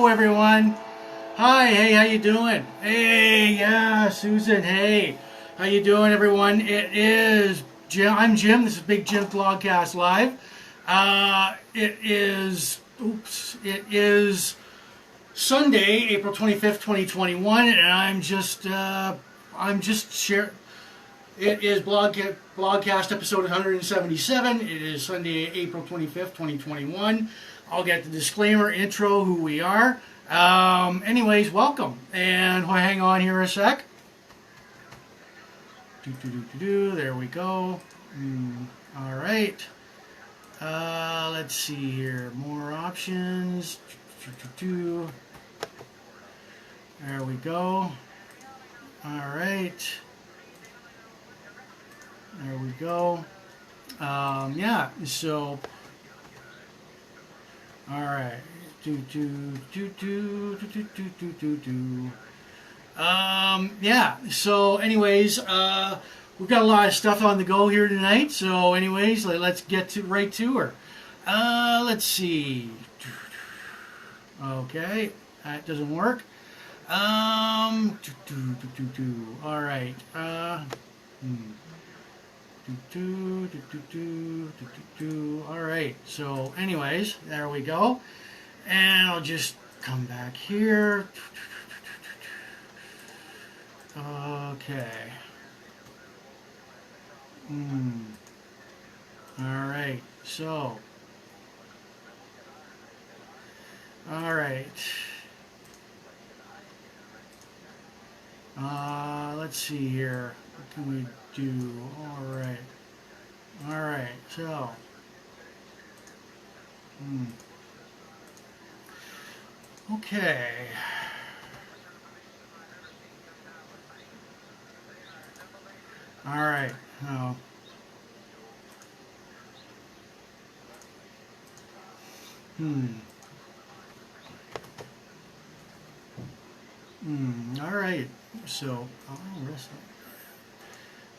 Hello, everyone. Hi, hey, how you doing? Hey, yeah, Susan, hey. How you doing, everyone? It is Jim. I'm Jim. This is Big Jims Blogcast Live. It is Sunday, April 25th, 2021, and I'm just sharing. It is Blogcast episode 177. It is Sunday, April 25th, 2021. I'll get the disclaimer, intro, who we are. Anyways, welcome. And hang on here a sec. There we go. All right. Let's see here. More options. There we go. All right. There we go. Yeah, so, all right. Yeah, so anyways, we've got a lot of stuff on the go here tonight. So anyways, let's get right to her. Let's see. Okay, that doesn't work. All right. All right, so anyways, there we go. And I'll just come back here. Okay. All right, so. All right. Let's see here. What can we do? All right. All right, so. Okay. All right. Oh. All right. So,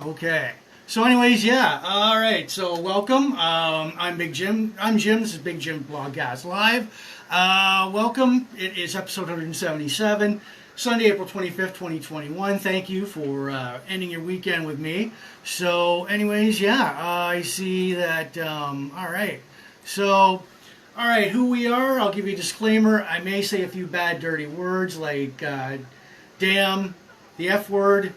okay. So anyways, yeah. All right. So welcome. I'm Big Jim. I'm Jim. This is Big Jim Blogcast Live. Welcome. It is episode 177, Sunday, April 25th, 2021. Thank you for ending your weekend with me. So anyways, yeah. I see that. All right. So, all right. Who we are? I'll give you a disclaimer. I may say a few bad, dirty words like damn, the F word,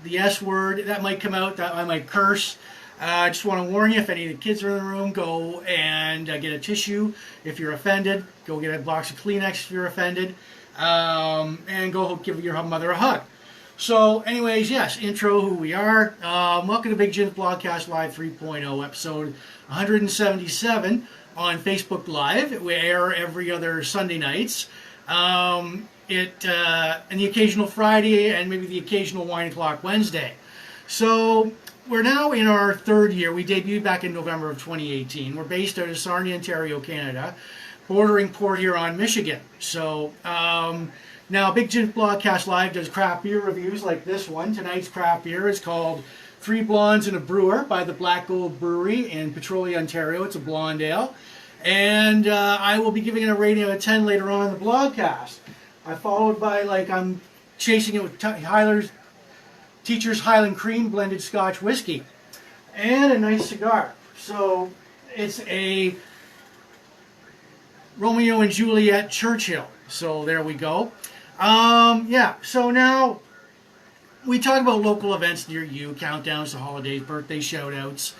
the S word, that might come out, that I might curse. I just want to warn you, if any of the kids are in the room, go and get a tissue if you're offended. Go get a box of Kleenex if you're offended. And go give your mother a hug. So anyways, yes, intro, who we are. Welcome to Big Jims Blogcast Live 3.0, episode 177 on Facebook Live. We air every other Sunday nights. And the occasional Friday and maybe the occasional wine o'clock Wednesday. So we're now in our third year. We debuted back in November of 2018. We're based out of Sarnia, Ontario, Canada, bordering Port Huron, Michigan. So now Big Jims Blogcast Live does craft beer reviews like this one. Tonight's craft beer is called Three Blondes and a Brewer by the Black Gold Brewery in Petrolia, Ontario. It's a blonde ale. And I will be giving it a rating out of 10 later on in the blogcast. I followed by, I'm chasing it with Teacher's Highland Cream blended Scotch whiskey. And a nice cigar. So, it's a Romeo and Juliet Churchill. So, there we go. Yeah, so now, we talk about local events near you, countdowns to holidays, birthday shout-outs.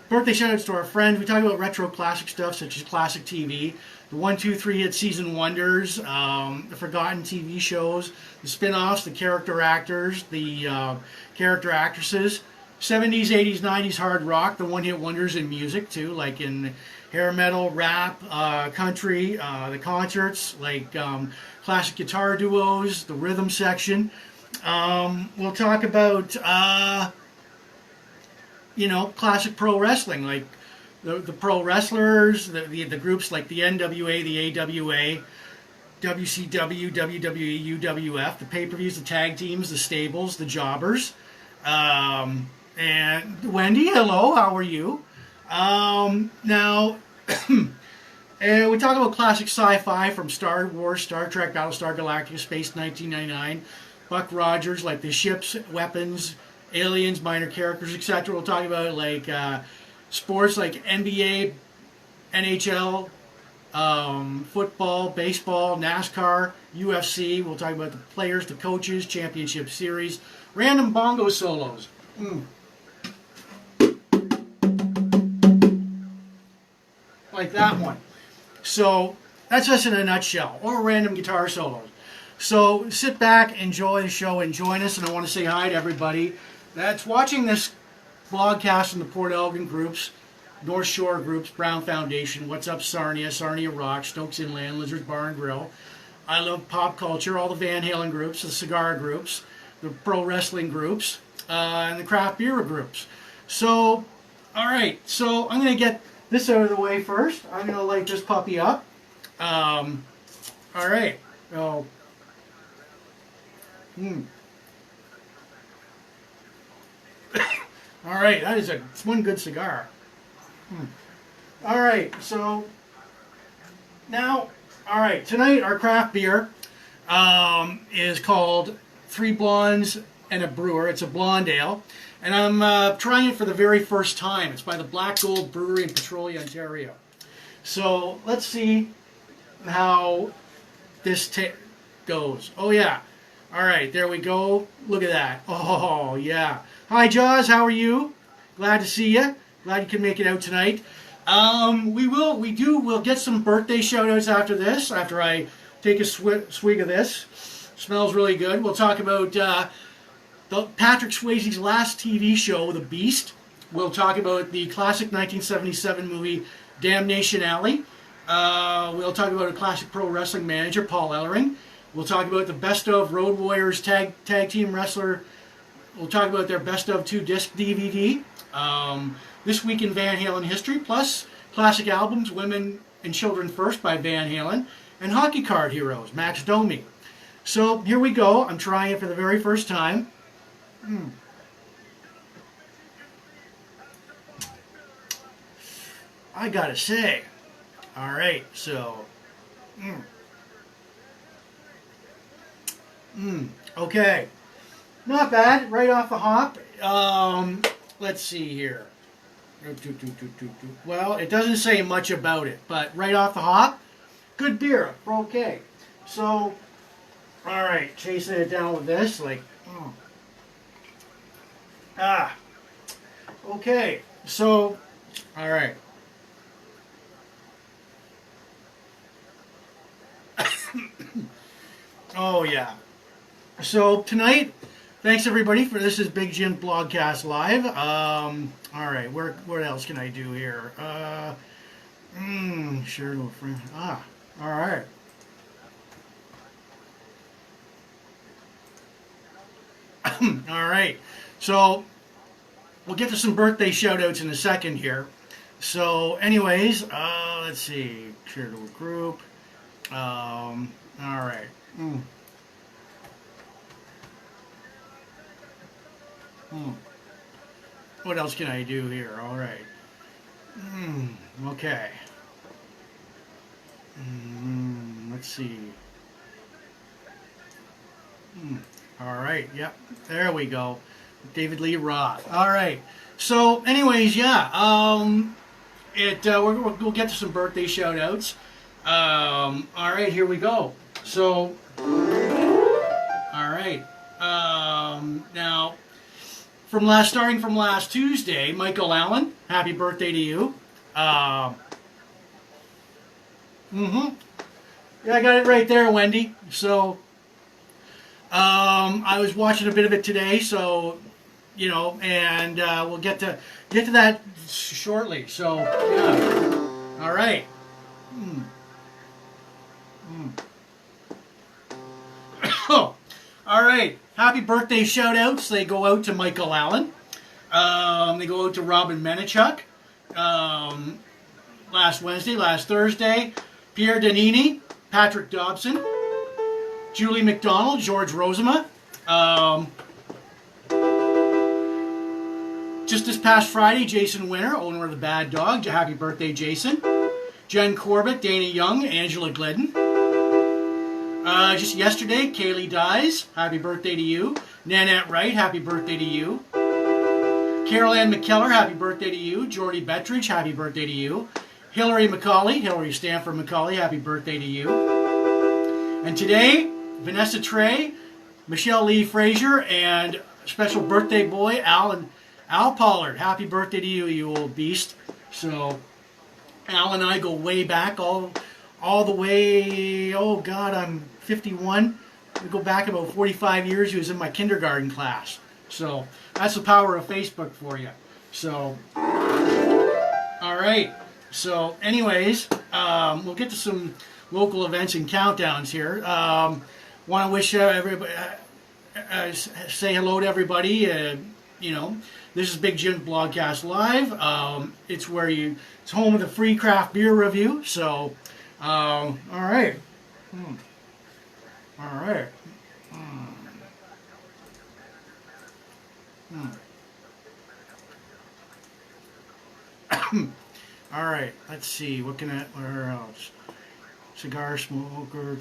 Birthday shout-outs to our friends. We talk about retro classic stuff, such as classic TV. The 1, 2, 3 hit season wonders, the forgotten TV shows, the spin-offs, the character actors, the character actresses, 70s, 80s, 90s hard rock, the one-hit wonders in music too, like in hair metal, rap, country, the concerts, like classic guitar duos, the rhythm section. We'll talk about, classic pro wrestling, like the pro wrestlers, the groups like the NWA, the AWA, WCW, WWE, UWF, the pay-per-views, the tag teams, the stables, the jobbers. And Wendy, hello, how are you? Now, And we talk about classic sci-fi from Star Wars, Star Trek, Battlestar Galactica, Space 1999, Buck Rogers, like the ships, weapons, aliens, minor characters, etc. We'll talk about like sports like NBA, NHL, football, baseball, NASCAR, UFC. We'll talk about the players, the coaches, championship series, random bongo solos. Like that one. So that's us in a nutshell, or random guitar solos. So sit back, enjoy the show, and join us. And I want to say hi to everybody that's watching this blogcast in the Port Elgin groups, North Shore groups, Brown Foundation, What's Up Sarnia, Sarnia Rock, Stokes Inland, Lizards Bar and Grill, I Love Pop Culture, all the Van Halen groups, the cigar groups, the pro wrestling groups, and the craft beer groups. So, all right, so I'm going to get this out of the way first. I'm going to light this puppy up. All right. Oh. All right, that is one good cigar. All right, so now, all right, tonight our craft beer is called Three Blondes and a Brewer. It's a blonde ale, and I'm trying it for the very first time. It's by the Black Gold Brewery in Petrolia, Ontario. So let's see how this goes. Oh yeah, all right, there we go. Look at that. Oh yeah. Hi Jaws, how are you? Glad to see you. Glad you can make it out tonight. We'll get some birthday shout outs after this, after I take a swig of this. Smells really good. We'll talk about the Patrick Swayze's last TV show, The Beast. We'll talk about the classic 1977 movie, Damnation Alley. We'll talk about a classic pro wrestling manager, Paul Ellering. We'll talk about the Best of Road Warriors tag team wrestler. We'll talk about their Best of 2 disc DVD. This Week in Van Halen History, plus classic albums, Women and Children First by Van Halen, and Hockey Card Heroes, Max Domi. So here we go. I'm trying it for the very first time. I gotta say, all right, so, okay, not bad, right off the hop. Let's see here. Well, it doesn't say much about it, but right off the hop, good beer, okay. So, all right, chasing it down with this, like, okay, so, all right. Oh, yeah. So, tonight, thanks everybody for this is Big Jims Blogcast Live. All right, what else can I do here? Sure, little friend. All right. All right. So we'll get to some birthday shout outs in a second here. So anyways, let's see. Share to a group. All right. What else can I do here? All right. Okay. Let's see. All right. Yep. There we go. David Lee Roth. All right. So, anyways, yeah. We'll get to some birthday shout outs. All right. Here we go. So, all right. Now, starting from last Tuesday, Michael Allen, happy birthday to you. Yeah, I got it right there, Wendy. So, I was watching a bit of it today, so, you know, and we'll get to that shortly. So, yeah. All right. Oh, all right. Happy birthday shout outs. They go out to Michael Allen. They go out to Robin Menichuk. Last Thursday. Pierre Danini, Patrick Dobson, Julie McDonald, George Rosema. Just this past Friday, Jason Winter, owner of the Bad Dog. Happy birthday, Jason. Jen Corbett, Dana Young, Angela Glidden. Just yesterday, Kaylee Dies, happy birthday to you. Nanette Wright, happy birthday to you. Carol Ann McKellar, happy birthday to you. Jordy Bettridge, happy birthday to you. Hillary McCauley, Hillary Stanford McCauley, happy birthday to you. And today, Vanessa Trey, Michelle Lee Frazier, and special birthday boy, Al Pollard. Happy birthday to you, you old beast. So, Al and I go way back, all the way, oh God, I'm 51. We go back about 45 years. He was in my kindergarten class. So, that's the power of Facebook for you. So, all right. So, anyways, we'll get to some local events and countdowns here. Want to wish everybody, say hello to everybody. This is Big Jim Blogcast Live. It's home of the free craft beer review. So, all right. All right. All right. Let's see. Where else? Cigar smoker.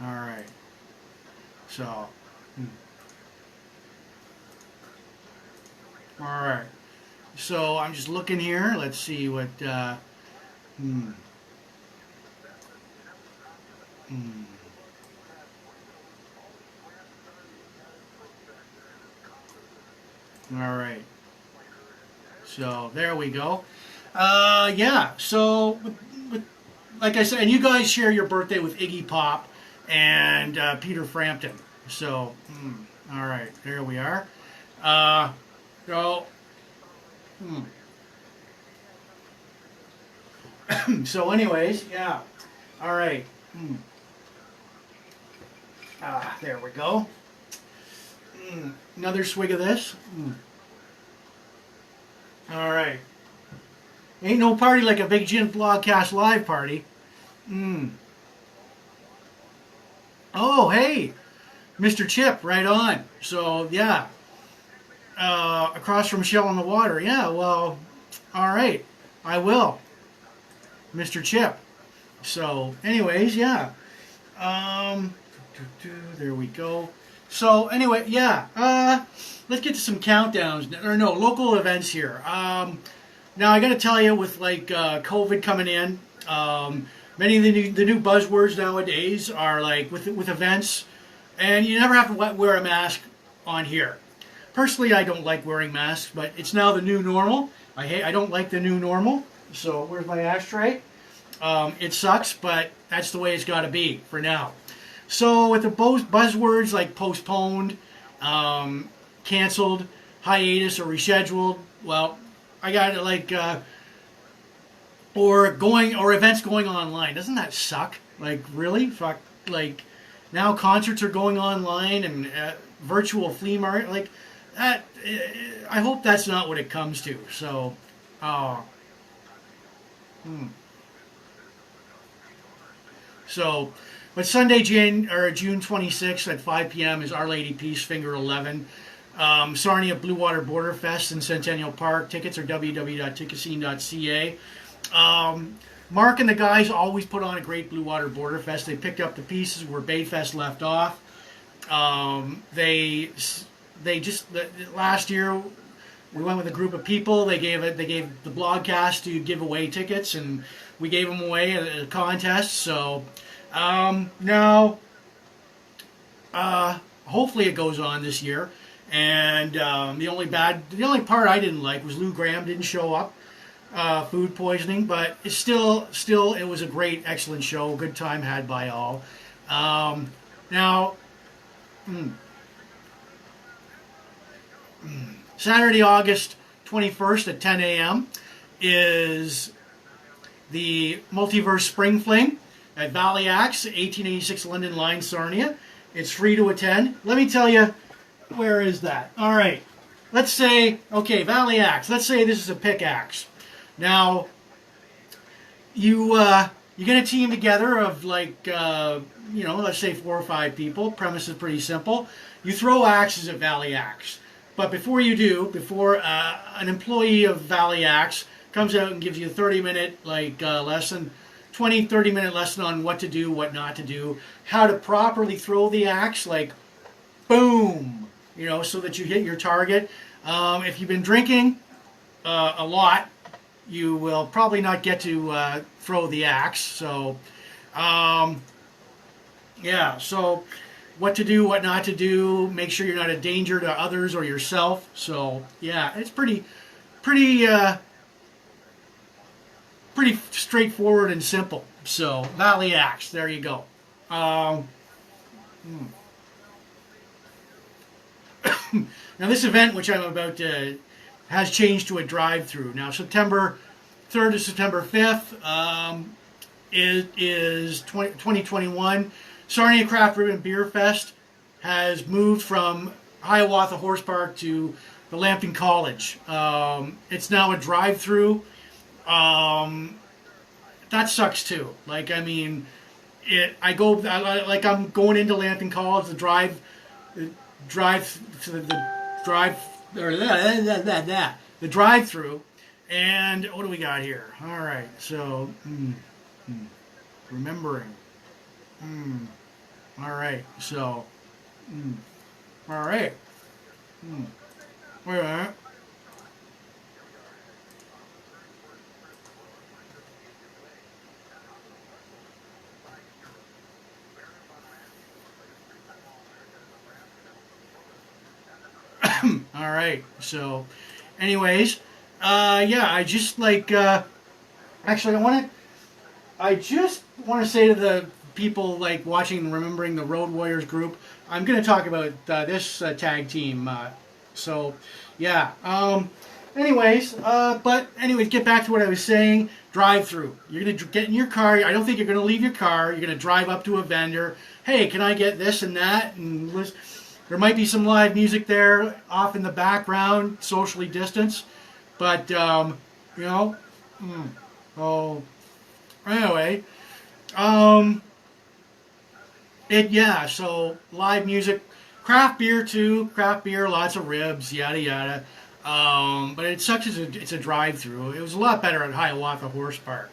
All right. So. All right. So I'm just looking here. Let's see what. All right. So there we go. Yeah. So, like I said, and you guys share your birthday with Iggy Pop and Peter Frampton. So, all right. There we are. So, anyways, yeah. All right. There we go. Another swig of this. All right. Ain't no party like a Big Jim Blogcast Live party. Oh, hey. Mr. Chip, right on. So, yeah. Across from Shell on the Water. Yeah, well, all right. I will. Mr. Chip. So, anyways, yeah. There we go. So, anyway, yeah. Let's get to some countdowns. Or no, local events here. Now, I got to tell you, with like COVID coming in, many of the new buzzwords nowadays are like with events, and you never have to wear a mask on here. Personally, I don't like wearing masks, but it's now the new normal. I don't like the new normal. So, where's my ashtray? It sucks, but that's the way it's got to be for now. So, with the buzzwords like postponed, canceled, hiatus, or rescheduled, well, I got it like, or events going online. Doesn't that suck? Like, really? Fuck. Like, now concerts are going online and virtual flea market. Like, that. I hope that's not what it comes to. So, So, but Sunday, June 26th at 5 p.m. is Our Lady Peace Finger 11. Sarnia Blue Water Border Fest in Centennial Park. Tickets are www.ticketscene.ca. Mark and the guys always put on a great Blue Water Border Fest. They picked up the pieces where Bayfest left off. They just last year we went with a group of people. They gave the Blogcast to give away tickets, and we gave them away at a contest. So now hopefully it goes on this year. And the only part I didn't like was Lou Graham didn't show up, food poisoning. But it's still it was a great, excellent show. Good time had by all. Now, Saturday, August 21st at 10 a.m. is the Multiverse Spring Fling at Valley Axe, 1886 London Line, Sarnia. It's free to attend. Let me tell you. Where is that? All right. Let's say, okay, Valley Axe. Let's say this is a pickaxe. Now, you get a team together of like, let's say 4 or 5 people. Premise is pretty simple. You throw axes at Valley Axe. But before you do, before an employee of Valley Axe comes out and gives you a 30-minute lesson, 30-minute lesson on what to do, what not to do, how to properly throw the axe, like boom, so that you hit your target. If you've been drinking a lot, you will probably not get to throw the axe. So, so what to do, what not to do, make sure you're not a danger to others or yourself. So, yeah, it's pretty straightforward and simple. So, Valley Axe, there you go. Now, this event, which I'm about to, has changed to a drive-through. Now, September 3rd to September 5th is 2021. Sarnia Craft Ribbon Beer Fest has moved from Hiawatha Horse Park to the Lambton College. It's now a drive-through. That sucks too. I'm going into Lambton College. The drive-through, and what do we got here? All right, so remembering. All right, so all right. Wait a minute. All right. So, anyways, I just actually, I just want to say to the people watching and remembering the Road Warriors group, I'm going to talk about this tag team. Anyways, get back to what I was saying. Drive through. You're going to get in your car. I don't think you're going to leave your car. You're going to drive up to a vendor. Hey, can I get this and that? And listen. There might be some live music there off in the background, socially distanced, but so anyway, so live music, craft beer too, lots of ribs, yada yada. But it sucks. It's a drive-through. It was a lot better at Hiawatha Horse Park.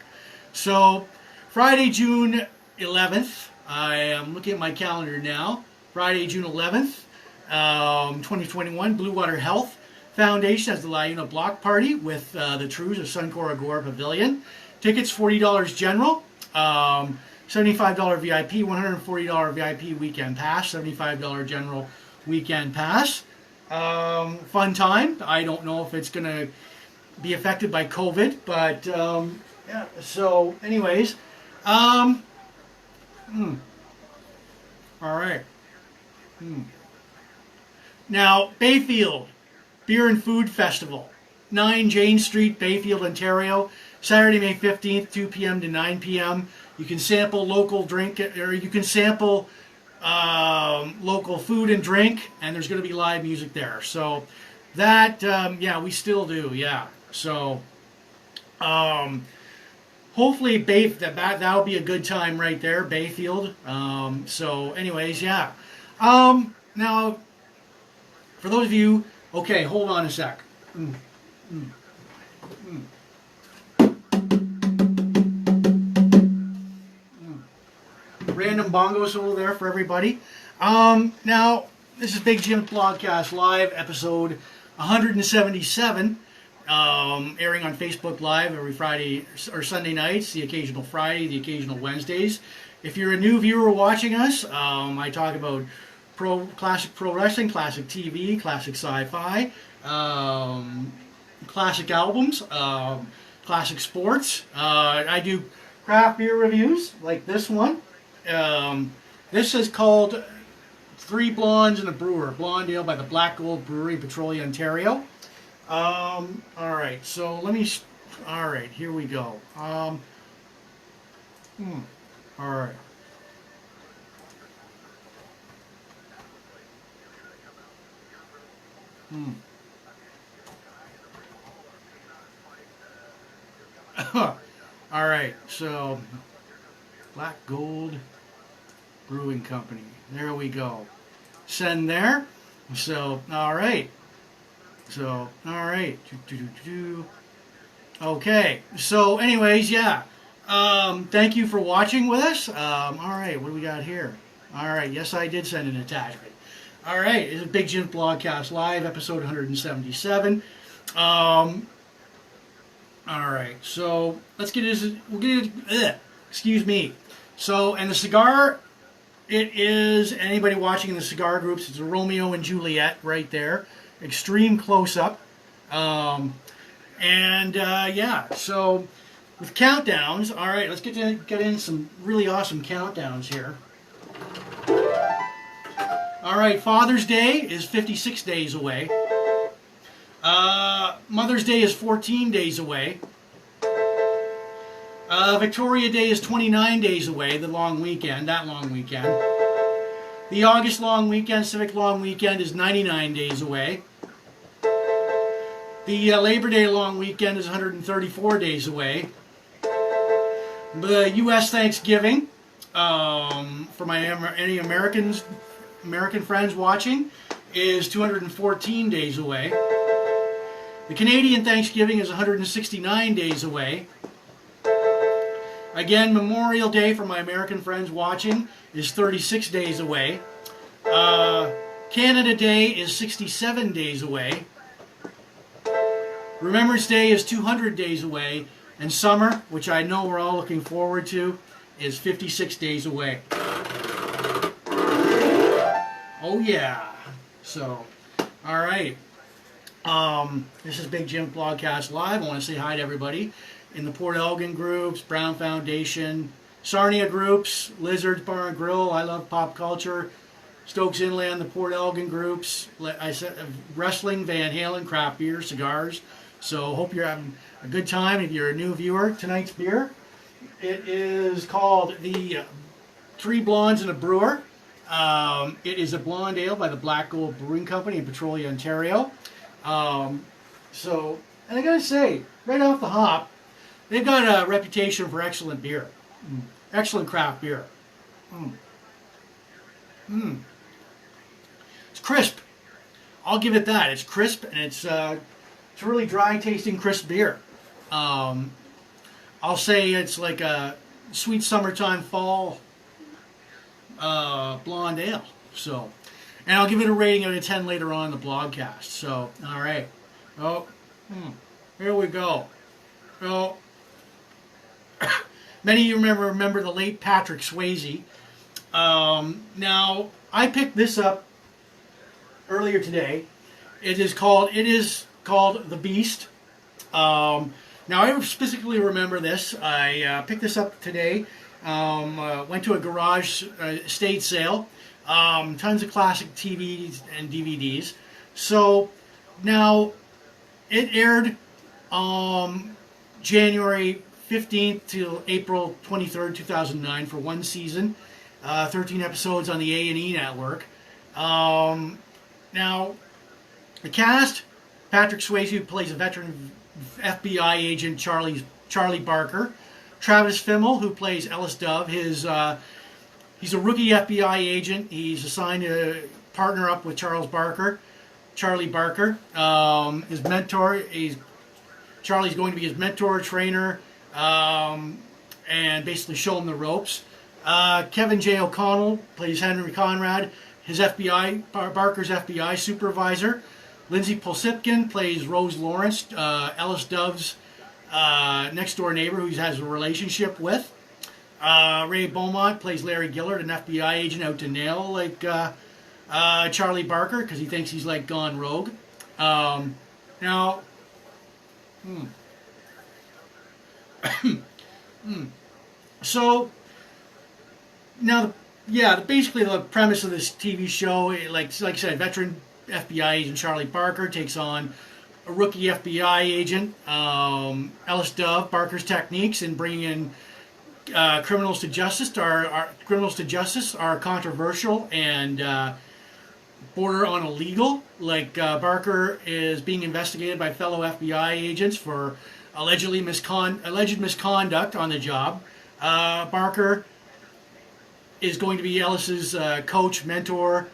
So Friday, June 11th. I am looking at my calendar now. Friday, June 11th. 2021, Blue Water Health Foundation has the Launa Block Party with the Trews of Suncor Agora Pavilion. Tickets $40 general, $75 VIP, $140 VIP weekend pass, $75 general weekend pass. Fun time. I don't know if it's going to be affected by COVID, but so anyways, all right. Now, Bayfield Beer and Food Festival, 9 Jane Street, Bayfield, Ontario, Saturday, May 15th, 2 p.m. to 9 p.m. You can sample local drink, or you can sample local food and drink, and there's going to be live music there. So that, we still do, yeah. So hopefully that'll be a good time right there, Bayfield. So anyways, yeah. Now, for those of you, okay, hold on a sec. Random bongo solo there for everybody. Now, this is Big Jims Blogcast Live, episode 177, airing on Facebook Live every Friday or Sunday nights, the occasional Friday, the occasional Wednesdays. If you're a new viewer watching us, I talk about classic pro wrestling, classic TV, classic sci-fi, classic albums, classic sports. I do craft beer reviews like this one. This is called Three Blondes and a Brewer, Blonde Ale by the Black Gold Brewery, Petrolia, Ontario. All right, so all right, here we go. All right. All right, so Black Gold Brewing Company. There we go. Send there. So, all right. So, all right. Okay. So, anyways, yeah. Thank you for watching with us. All right. What do we got here? All right. Yes, I did send an attachment. All right. It's a Big Jims Blogcast Live, episode 177. All right. So, let's get this. We'll get it. Excuse me. So, and the cigar, it is, anybody watching in the cigar groups, it's a Romeo and Juliet right there. Extreme close-up. Yeah, so with countdowns, all right, let's get in some really awesome countdowns here. All right, Father's Day is 56 days away. Mother's Day is 14 days away. Victoria Day is 29 days away, that long weekend. The August long weekend, Civic long weekend, is 99 days away. The Labor Day long weekend is 134 days away. The U.S. Thanksgiving, for any American friends watching, is 214 days away. The Canadian Thanksgiving is 169 days away. Again, Memorial Day for my American friends watching is 36 days away. Canada Day is 67 days away. Remembrance Day is 200 days away. And summer, which I know we're all looking forward to, is 56 days away. Oh yeah. So, all right. This is Big Jim Blogcast Live. I want to say hi to everybody in the Port Elgin groups, Brown Foundation, Sarnia groups, Lizards Bar and Grill, I Love Pop Culture, Stokes Inland, the Port Elgin groups, I said wrestling, Van Halen, craft beer, cigars. So hope you're having a good time. If you're a new viewer, tonight's beer, it is called the Three Blondes and a Brewer. It is a blonde ale by the Black Gold Brewing Company in Petrolia, Ontario. And I gotta say, right off the hop, they've got a reputation for excellent beer. Excellent craft beer. It's crisp. I'll give it that. It's crisp, and it's really dry tasting crisp beer. I'll say it's like a sweet summertime fall blonde ale. So, and I'll give it a rating out of 10 later on in the blogcast. So, all right. Here we go. So, many of you remember the late Patrick Swayze. Now, I picked this up earlier today. It is called The Beast. Now, I specifically remember this. I picked this up today. Went to a garage estate sale. Tons of classic TVs and DVDs. So, now, it aired January 15th to April 23rd, 2009 for one season. 13 episodes on the A&E network. Now, the cast, Patrick Swayze, who plays a veteran FBI agent, Charlie Barker. Travis Fimmel, who plays Ellis Dove. He's a rookie FBI agent. He's assigned to partner up with Charlie Barker. His mentor, Charlie's going to be his mentor, trainer, and basically show him the ropes. Kevin J. O'Connell plays Henry Conrad, Barker's FBI supervisor. Lindsay Polsipkin plays Rose Lawrence, Ellis Dove's next door neighbor who he has a relationship with. Ray Beaumont plays Larry Gillard, an FBI agent out to nail Charlie Barker because he thinks he's like gone rogue. Basically the premise of this TV show, like I said, veteran FBI agent Charlie Barker takes on a rookie FBI agent, Ellis Dove. Barker's techniques in bringing in criminals to justice are controversial and border on illegal. Like Barker is being investigated by fellow FBI agents for alleged misconduct on the job. Barker is going to be Ellis's coach, mentor,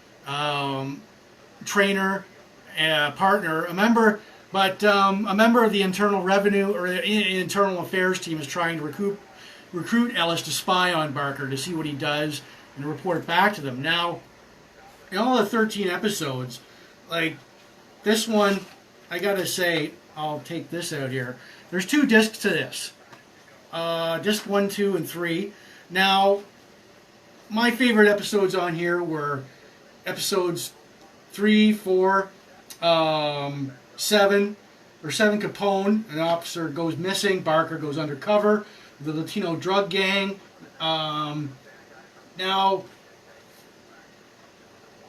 trainer, partner, a member, but a member of the Internal Revenue or Internal Affairs team is trying to recruit Ellis to spy on Barker to see what he does and report back to them. Now, in all the 13 episodes, like this one, I gotta say, I'll take this out here. There's 2 discs to this. Disc 1, 2, and 3. Now, my favorite episodes on here were episodes 3, 4, 7. Or 7 Capone, an officer goes missing. Barker goes undercover. The Latino drug gang. Now,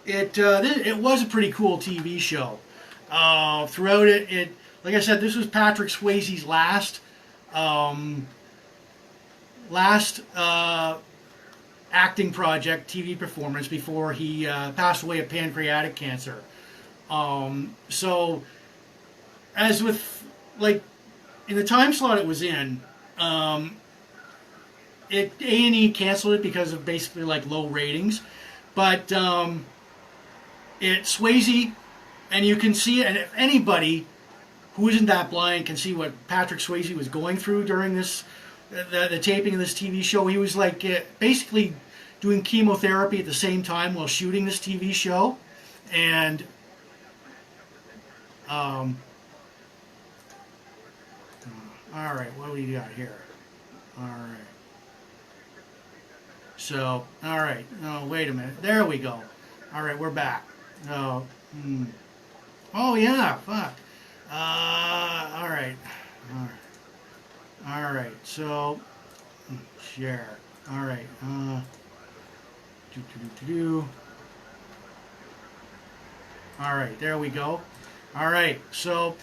it was a pretty cool TV show. Throughout it, like I said, this was Patrick Swayze's last acting project, TV performance, before he passed away of pancreatic cancer. So, as with, like, in the time slot it was in, A&E canceled it because of basically, like, low ratings. But Swayze, and you can see it, and if anybody who isn't that blind can see what Patrick Swayze was going through during this, the taping of this TV show. He was, like, basically doing chemotherapy at the same time while shooting this TV show. And all right, what do we got here? All right. So, all right. Oh, wait a minute. There we go. All right, we're back. Oh, oh yeah. Fuck. All right. All right. So, share. All right. All right. There we go. All right. So,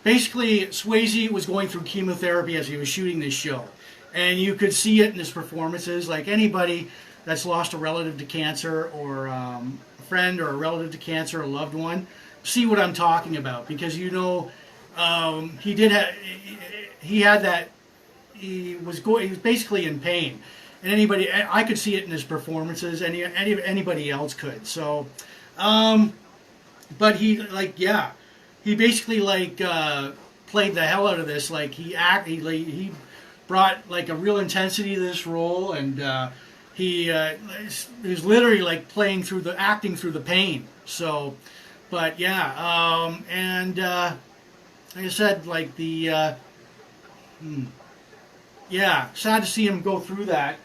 basically, Swayze was going through chemotherapy as he was shooting this show. And you could see it in his performances. Like anybody that's lost a relative to cancer, or a friend or a relative to cancer, a loved one, see what I'm talking about. Because, you know, he was basically in pain. And I could see it in his performances. Anybody else could. So, but he basically played the hell out of this. Like he brought like a real intensity to this role, and he was literally like acting through the pain. So, but yeah, and like I said, like sad to see him go through that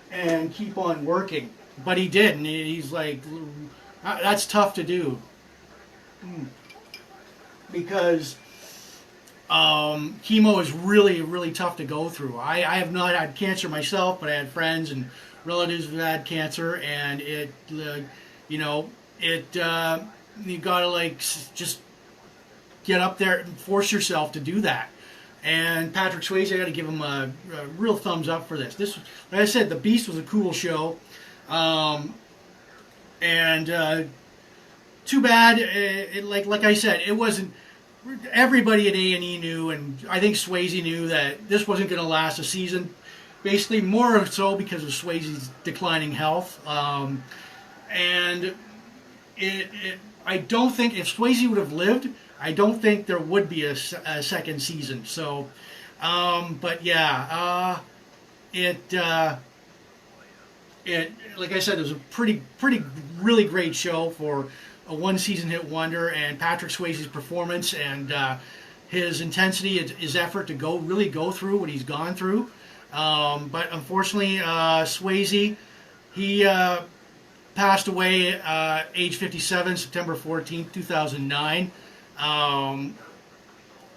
and keep on working, but he did, and he's like, that's tough to do. Because chemo is really, really tough to go through. I have not had cancer myself, but I had friends and relatives who had cancer, and you gotta like just get up there and force yourself to do that. And Patrick Swayze, I got to give him a real thumbs up for this. This, like I said, The Beast was a cool show, and too bad. Like I said, it wasn't. Everybody at A&E knew, and I think Swayze knew that this wasn't going to last a season. Basically, more so because of Swayze's declining health. And I don't think if Swayze would have lived, I don't think there would be a second season. So, but yeah, it like I said, it was a pretty really great show for a one-season hit wonder, and Patrick Swayze's performance and his intensity, his effort to really go through what he's gone through. But unfortunately, Swayze, he passed away age 57, September 14th, 2009.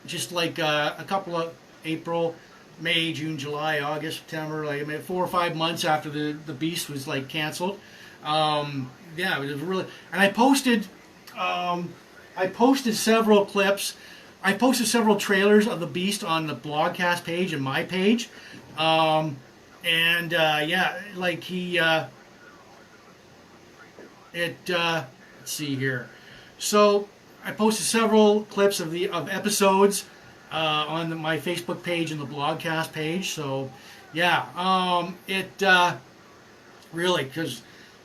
Just like a couple of April, May, June, July, August, September, 4 or 5 months after the Beast was like canceled. Yeah, it was really, and I posted several clips. I posted several trailers of the Beast on the Blogcast page and my page, yeah, like let's see here. So I posted several clips of episodes on my Facebook page and the Blogcast page. So yeah, really, because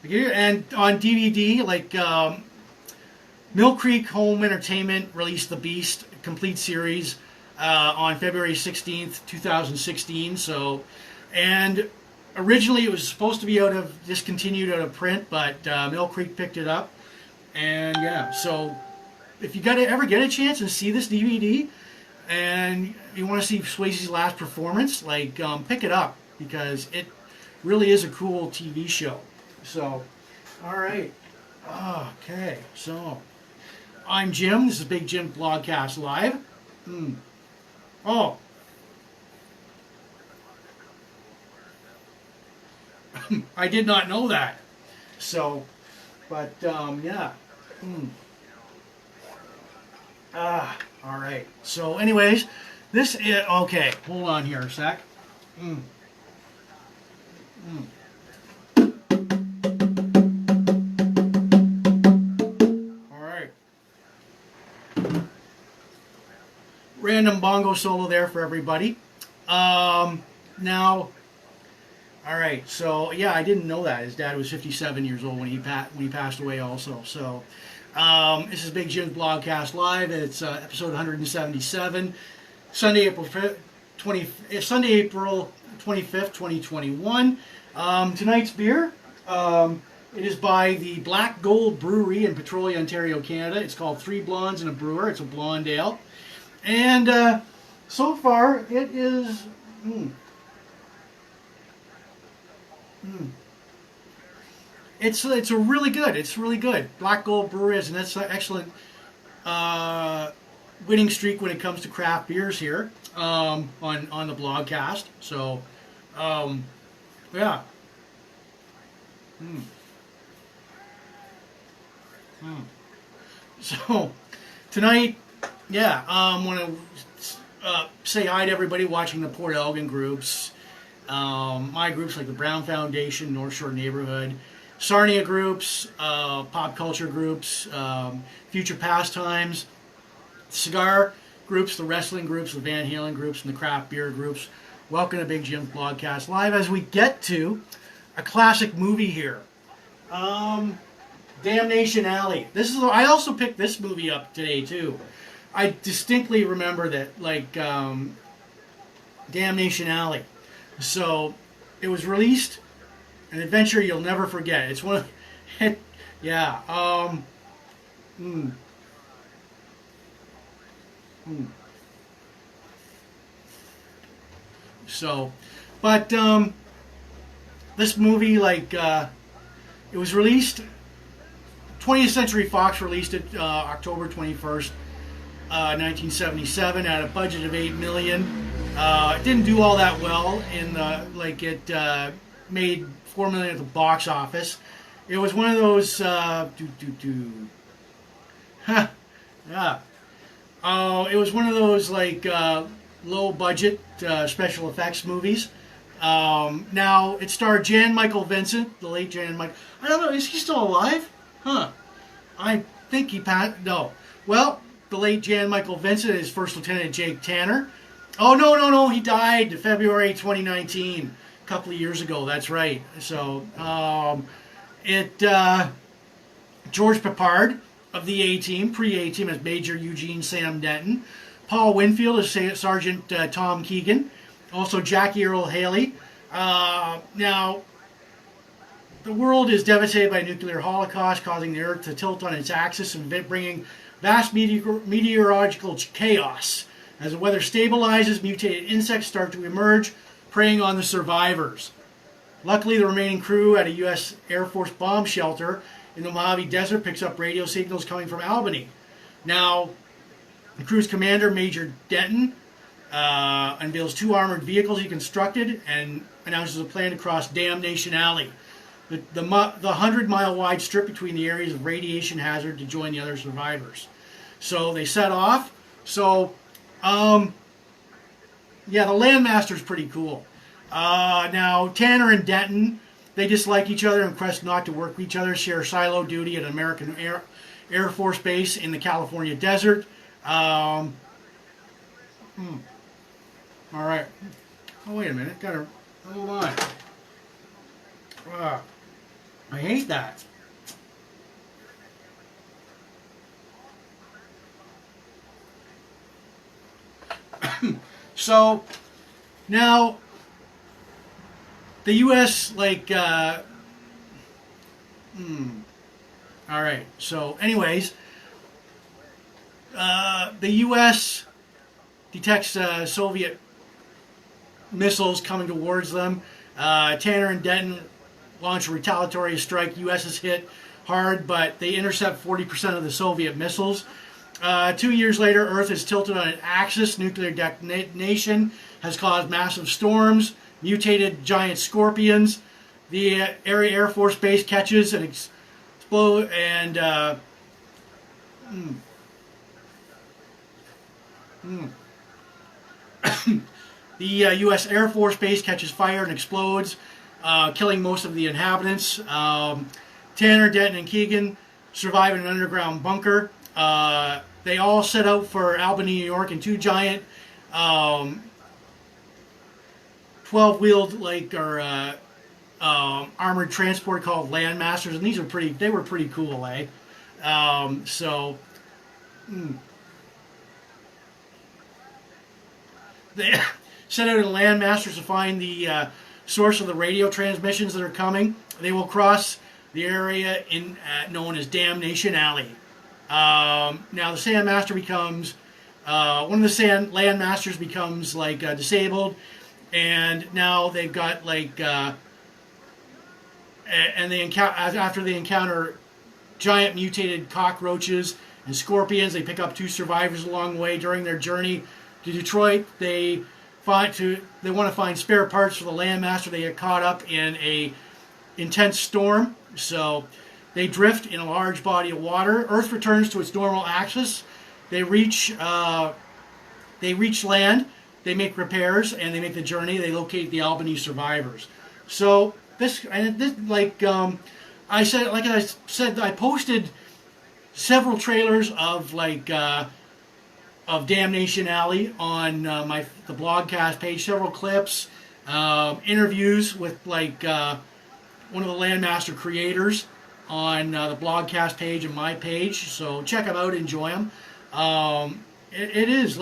and on DVD, Mill Creek Home Entertainment released The Beast complete series on February 16th, 2016. So, and originally it was supposed to be discontinued out of print, but Mill Creek picked it up. And yeah, so if you ever get a chance and see this DVD, and you want to see Swayze's last performance, like pick it up because it really is a cool TV show. So, all right, okay, so I'm Jim. This is Big Jim Blogcast Live. Oh. I did not know that. So, but, yeah. All right. So, anyways, this is, okay, hold on here a sec. All right. Random bongo solo there for everybody. Now, all right, so yeah, I didn't know that. His dad was 57 years old when he passed away also. So this is Big Jim's Blogcast Live. It's episode 177, Sunday, April 25th, 2021. Tonight's beer, it is by the Black Gold Brewery in Petrolia, Ontario, Canada. It's called Three Blondes and a Brewer. It's a blonde ale. And so far, it is... It's a really good. It's really good. Black Gold Brewery is an excellent winning streak when it comes to craft beers here on the Blogcast. So, yeah. So tonight, yeah, I want to say hi to everybody watching the Port Elgin groups. My groups like the Brown Foundation, North Shore Neighborhood, Sarnia groups, pop culture groups, future pastimes, cigar groups, the wrestling groups, the Van Halen groups, and the craft beer groups. Welcome to Big Jim's Blogcast Live as we get to a classic movie here. Damnation Alley. I also picked this movie up today too. I distinctly remember that, like, Damnation Alley. So, it was released, an adventure you'll never forget. It's one of, yeah, So, but, this movie, like, it was released, 20th Century Fox released it, October 21st, 1977 at a budget of $8 million. It didn't do all that well it made $4 million at the box office. It was one of those yeah. It was one of those low budget special effects movies. Now it starred Jan Michael Vincent, the late Jan Michael. I don't know, is he still alive? Huh? I think he passed. No. Well, the late Jan Michael Vincent and his first lieutenant Jake Tanner. Oh, no, he died February 2019, a couple of years ago, that's right. So, George Peppard of the A-Team, pre-A-Team as Major Eugene Sam Denton. Paul Winfield as Sergeant Tom Keegan. Also Jackie Earl Haley. Now, the world is devastated by a nuclear holocaust, causing the Earth to tilt on its axis and bringing vast meteorological chaos. As the weather stabilizes, mutated insects start to emerge, preying on the survivors. Luckily, the remaining crew at a U.S. Air Force bomb shelter in the Mojave Desert picks up radio signals coming from Albany. Now, the crew's commander, Major Denton, unveils 2 armored vehicles he constructed and announces a plan to cross Damnation Alley, the 100-mile wide strip between the areas of radiation hazard, to join the other survivors. So they set off. So... yeah, the Landmaster's pretty cool. Now, Tanner and Denton, they dislike each other and request not to work with each other, share silo duty at an American Air Force base in the California desert. All right. Oh, wait a minute. Hold on. I hate that. So now the U.S. All right. So, anyways, the U.S. detects Soviet missiles coming towards them. Tanner and Denton launch a retaliatory strike. U.S. is hit hard, but they intercept 40% of the Soviet missiles. 2 years later, Earth is tilted on an axis. Nuclear detonation has caused massive storms, mutated giant scorpions. The Air Force Base catches and explode, and the U.S. Air Force Base catches fire and explodes, killing most of the inhabitants. Tanner, Denton, and Keegan survive in an underground bunker. They all set out for Albany, New York, in two giant 12-wheeled armored transport called Landmasters, and they were pretty cool, eh? They set out in Landmasters to find the source of the radio transmissions that are coming. They will cross the area known as Damnation Alley. Now the Sandmaster becomes one of the Landmasters becomes disabled, and now they've got and after they encounter giant mutated cockroaches and scorpions. They pick up two survivors along the way during their journey to Detroit. They want to find spare parts for the Landmaster. They get caught up in a intense storm, so they drift in a large body of water. Earth returns to its normal axis. They reach land. They make repairs and they make the journey. They locate the Albany survivors. So I said, I posted several trailers of Damnation Alley on the Blogcast page. Several clips, interviews with one of the Landmaster creators on the Blogcast page and my page. So check them out, enjoy them. It is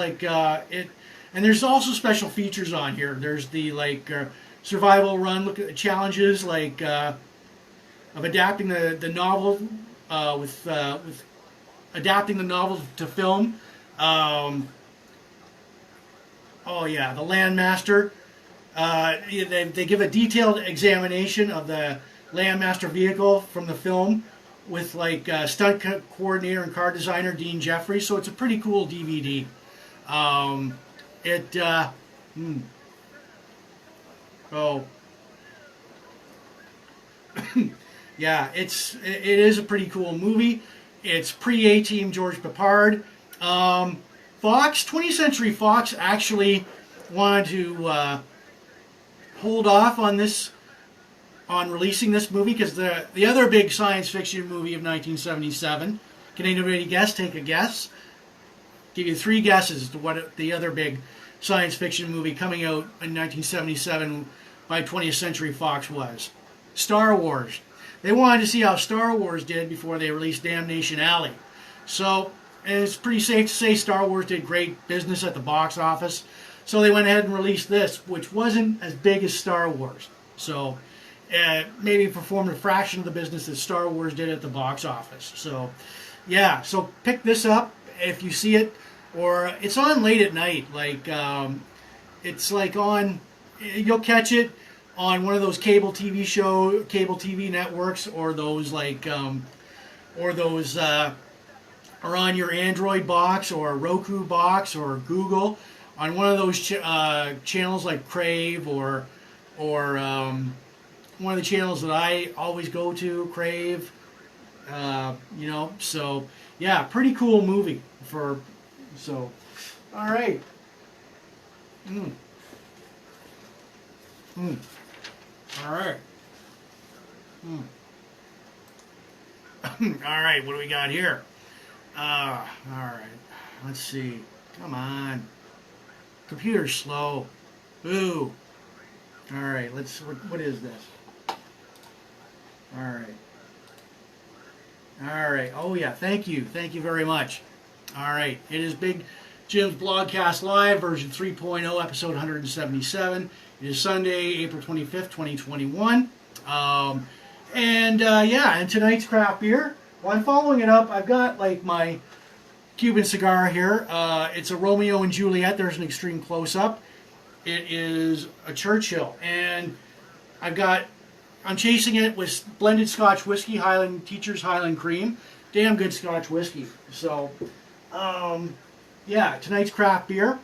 and there's also special features on here. There's the survival run. Look at the challenges of adapting the novel with adapting the novel to film. The Landmaster. They give a detailed examination of the Landmaster vehicle from the film with stunt coordinator and car designer Dean Jeffries. So it's a pretty cool DVD. Yeah, it is a pretty cool movie. It's pre-A-Team George Peppard. Fox, 20th Century Fox actually wanted to hold off on releasing this movie because the other big science fiction movie of 1977. Can anybody guess? Take a guess. Give you three guesses to what the other big science fiction movie coming out in 1977 by 20th Century Fox was. Star Wars. They wanted to see how Star Wars did before they released Damnation Alley. So it's pretty safe to say Star Wars did great business at the box office. So they went ahead and released this, which wasn't as big as Star Wars. So maybe performed a fraction of the business that Star Wars did at the box office. So yeah, so pick this up if you see it. Or it's on late at night, it's on. You'll catch it on one of those cable TV networks, or those are on your Android box or Roku box or Google on one of those channels like Crave or one of the channels that I always go to, Crave. So yeah, pretty cool movie for. So, all right. All right. All right, what do we got here? All right. Let's see. Come on. Computer's slow. Ooh. All right, what is this? All right. All right. Oh, yeah, thank you. Thank you very much. All right, it is Big Jims Blogcast Live, version 3.0, episode 177. It is Sunday, April 25th, 2021. And tonight's craft beer. Well, I'm following it up. I've got like my Cuban cigar here. It's a Romeo and Juliet. There's an extreme close-up. It is a Churchill. And I'm chasing it with blended Scotch whiskey, Teacher's Highland Cream. Damn good Scotch whiskey. So, tonight's craft beer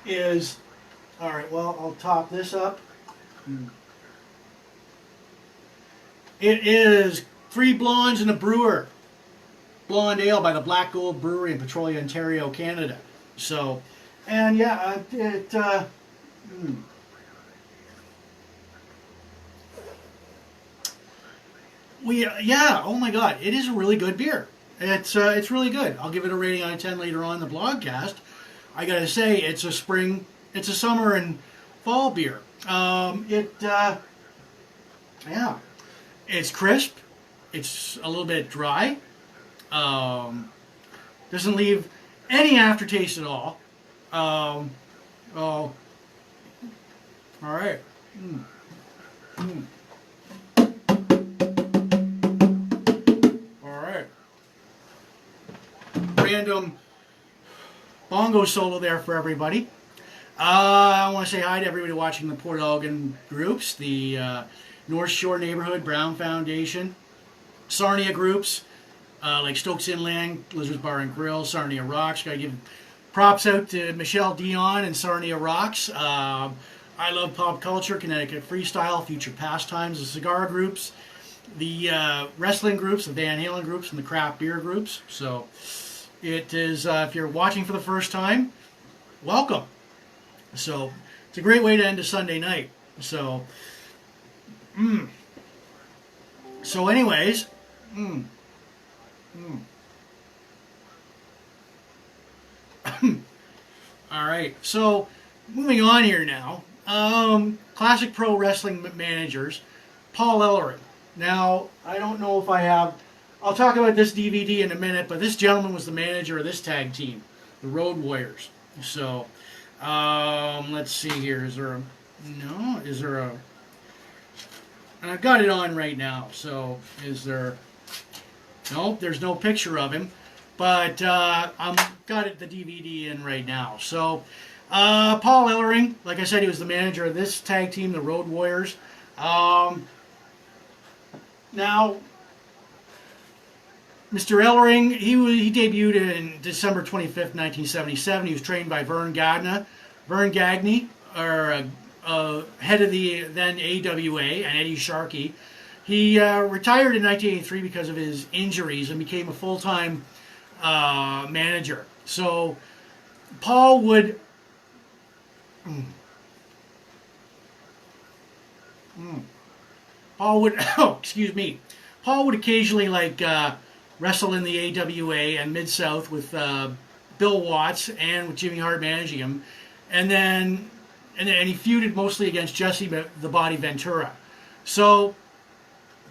is, all right, well, I'll top this up. It is Three Blondes and a Brewer Blonde Ale by the Black Gold Brewery in Petrolia, Ontario, Canada. So, and oh my God, it is a really good beer. It's really good. I'll give it a rating out of 10 later on in the blogcast. I gotta say, it's a summer and fall beer. It's crisp. It's a little bit dry. Doesn't leave any aftertaste at all. All right. All right. Random bongo solo there for everybody. I want to say hi to everybody watching the Port Elgin groups, the North Shore Neighborhood, Brown Foundation, Sarnia groups, like Stokes Inland, Lizards Bar and Grill, Sarnia Rocks. Got to give props out to Michelle Dion and Sarnia Rocks. I Love Pop Culture, Connecticut Freestyle, Future Pastimes, the cigar groups, the wrestling groups, the Van Halen groups, and the craft beer groups. So it is, if you're watching for the first time, welcome. So it's a great way to end a Sunday night. So, anyways, all right. So moving on here now. Classic Pro Wrestling managers, Paul Ellering. Now, I don't know if I have. I'll talk about this DVD in a minute, but this gentleman was the manager of this tag team, the Road Warriors. So, let's see here. Is there a? And I've got it on right now. So, is there? Nope, there's no picture of him. But I've got the DVD in right now. So, Paul Ellering, like I said, he was the manager of this tag team, the Road Warriors. Now, Mr. Ellering, he debuted in December 25th, 1977. He was trained by Vern Gagne, head of the then AWA, and Eddie Sharkey. He retired in 1983 because of his injuries and became a full-time manager. So Paul would Paul would occasionally wrestle in the AWA and Mid-South with Bill Watts and with Jimmy Hart managing him, and he feuded mostly against Jesse the Body Ventura. So,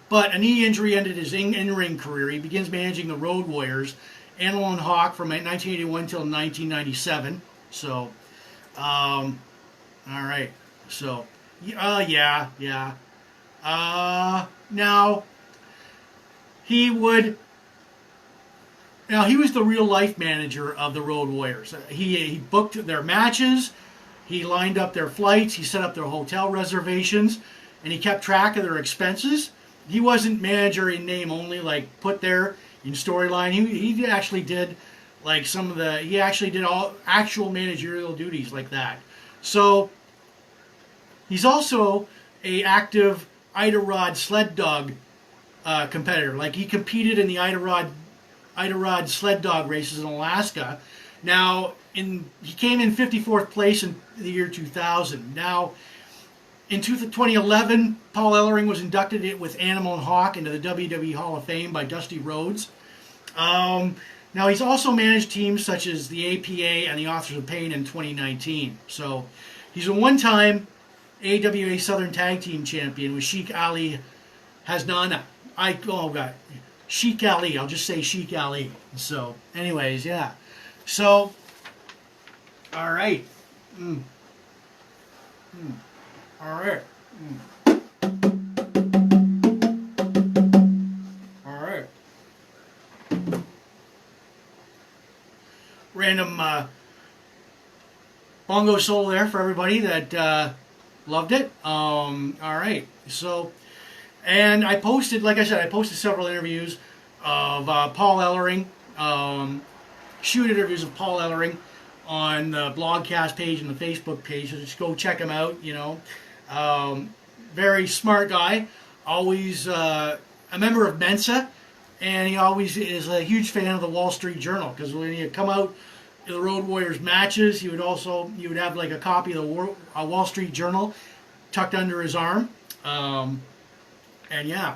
but a knee injury ended his in-ring career. He begins managing the Road Warriors, Animal and Hawk, from 1981 until 1997. So, all right. So, now he was the real life manager of the Road Warriors. He booked their matches, he lined up their flights, he set up their hotel reservations, and he kept track of their expenses. He wasn't manager in name only, like put there in storyline. He actually did all actual managerial duties like that. So he's also a active Iditarod sled dog competitor. Like, he competed in the Iditarod sled dog races in Alaska. Now, he came in 54th place in the year 2000. Now, in 2011, Paul Ellering was inducted with Animal and Hawk into the WWE Hall of Fame by Dusty Rhodes. Now, he's also managed teams such as the APA and the Authors of Pain in 2019. So, he's a one-time AWA Southern Tag Team Champion with Sheik Ali Hasnana. Sheik Ali. I'll just say Sheik Ali. So, anyways, yeah. So, all right. All right. All right. Random bongo solo there for everybody that loved it. All right. So, and I posted, like I said, I posted several interviews of Paul Ellering, shoot interviews of Paul Ellering on the Blogcast page and the Facebook page. So just go check him out, you know. Very smart guy, always a member of Mensa, and he always is a huge fan of the Wall Street Journal, because when you come out to the Road Warriors matches, you would have like a copy of the Wall Street Journal tucked under his arm. And yeah,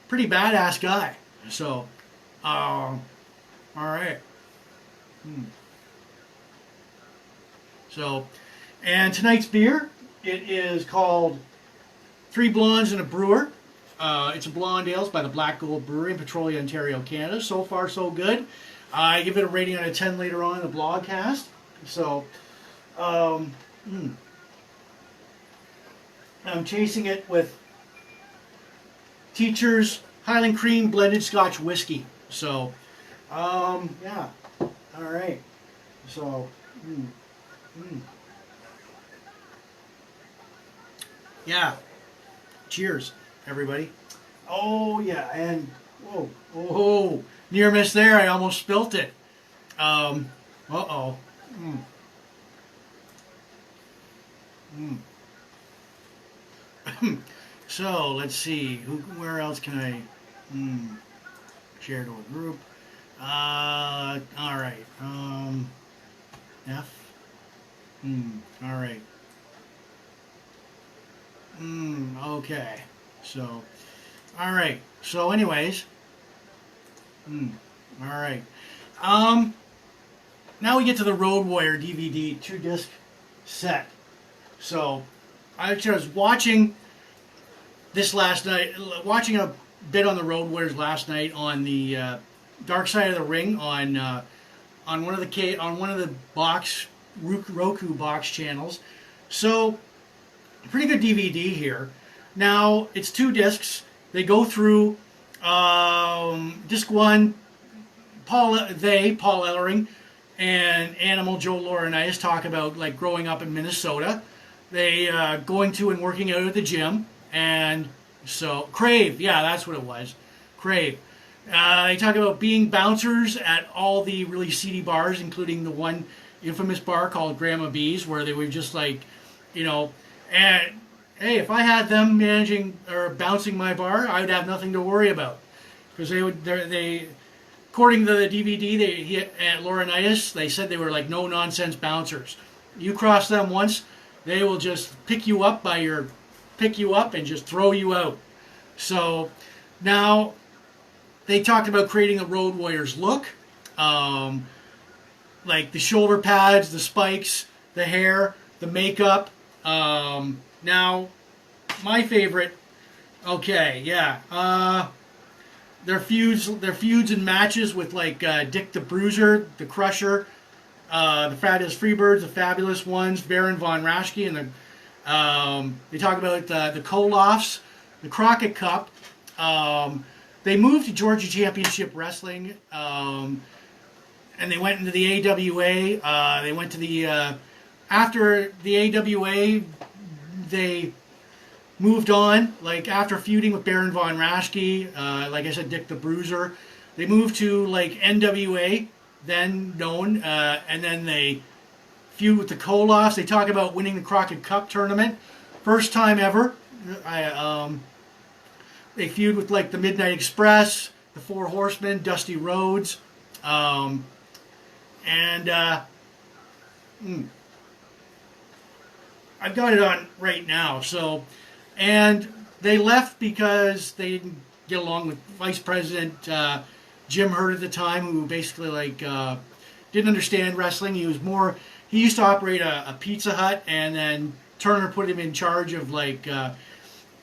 pretty badass guy. So, all right. So, and tonight's beer, it is called Three Blondes and a Brewer. It's a blonde ale by the Black Gold Brewery in Petrolia, Ontario, Canada. So far, so good. I give it a rating out of 10 later on in the Blogcast. So, I'm chasing it with Teacher's Highland Cream Blended Scotch Whiskey. So, yeah. All right. So, yeah. Cheers, everybody. Oh, yeah. And, whoa, near miss there. I almost spilt it. Uh-oh. So, let's see. Where else can I share to a group? All right. F. All right. Okay. So, all right. So, anyways. All right. Now we get to the Road Warrior DVD 2-disc set. So, I was watching this last night, watching a bit on the Road Warriors last night on the Dark Side of the Ring on one of the Roku box channels. So, pretty good DVD here. Now it's 2 discs. They go through disc 1. Paul Ellering and Animal Joe Laurinaitis talk about like growing up in Minnesota. They going to and working out at the gym. And so, Crave, yeah, that's what it was. Crave. They talk about being bouncers at all the really seedy bars, including the one infamous bar called Grandma B's, where they were just like, you know, and hey, if I had them managing or bouncing my bar, I would have nothing to worry about. Because they according to the DVD, at Laurinaitis, they said they were like no-nonsense bouncers. You cross them once, they will just pick you up and just throw you out. So now they talked about creating a Road Warriors look, like the shoulder pads, the spikes, the hair, the makeup. Now my favorite, okay, yeah, their feuds and matches with like Dick the Bruiser, the Crusher, the Fabulous Freebirds, the Fabulous Ones, Baron von Raschke, and the they talk about the Kolofs, the Crockett Cup. They moved to Georgia Championship Wrestling, and they went into the AWA. They went to the after the AWA. They moved on, like after feuding with Baron von Raschke, like I said, Dick the Bruiser. They moved to like NWA, then known, and then they feud with the Kolofs. They talk about winning the Crockett Cup tournament, first time ever. They feud with like the Midnight Express, the Four Horsemen, Dusty Rhodes, and I've got it on right now. So, and they left because they didn't get along with Vice President Jim Hurt at the time, who basically like didn't understand wrestling. He used to operate a Pizza Hut, and then Turner put him in charge of like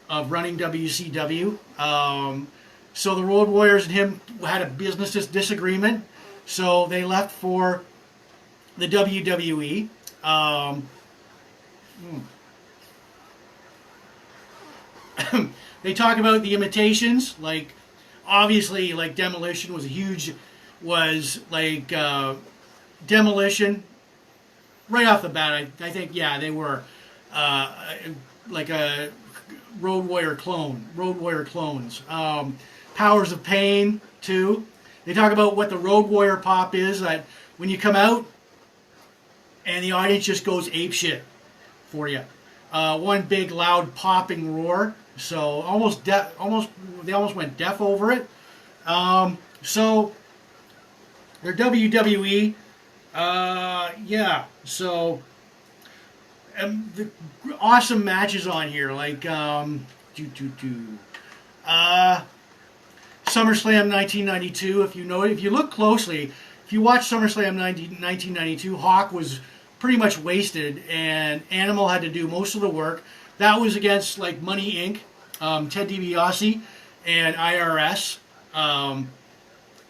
of running WCW. So the Road Warriors and him had a business disagreement. So they left for the WWE. They talk about the imitations, like obviously, like Demolition was like Demolition. Right off the bat, I think, yeah, they were like a Road Warrior clones. Powers of Pain, too. They talk about what the Road Warrior pop is, that when you come out and the audience just goes apeshit for you. One big loud popping roar. So they almost went deaf over it. So they're WWE. Yeah. So the awesome matches on here, like SummerSlam 1992. If you look closely, if you watch SummerSlam 1992, Hawk was pretty much wasted, and Animal had to do most of the work. That was against like Money Inc., Ted DiBiase, and IRS.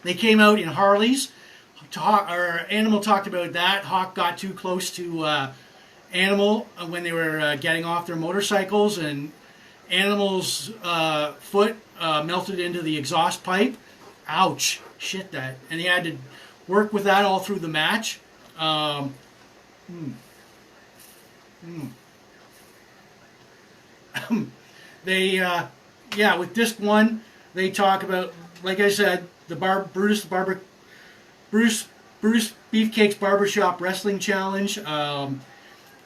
They came out in Harleys. Animal talked about that. Hawk got too close to Animal when they were getting off their motorcycles, and Animal's foot melted into the exhaust pipe. Ouch. Shit that. And he had to work with that all through the match. With disc 1, they talk about, like I said, the Brutus Beefcake's Barbershop Wrestling Challenge, the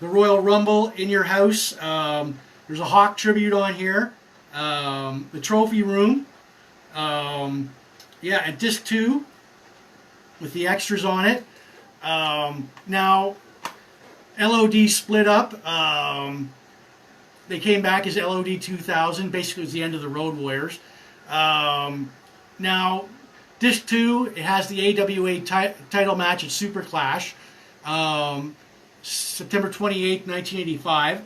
Royal Rumble in your house. There's a Hawk tribute on here. The Trophy Room. And disc 2 with the extras on it. Now, LOD split up. They came back as LOD 2000. Basically, it was the end of the Road Warriors. Now, disc 2, it has the AWA title match at Super Clash, September 28th, 1985.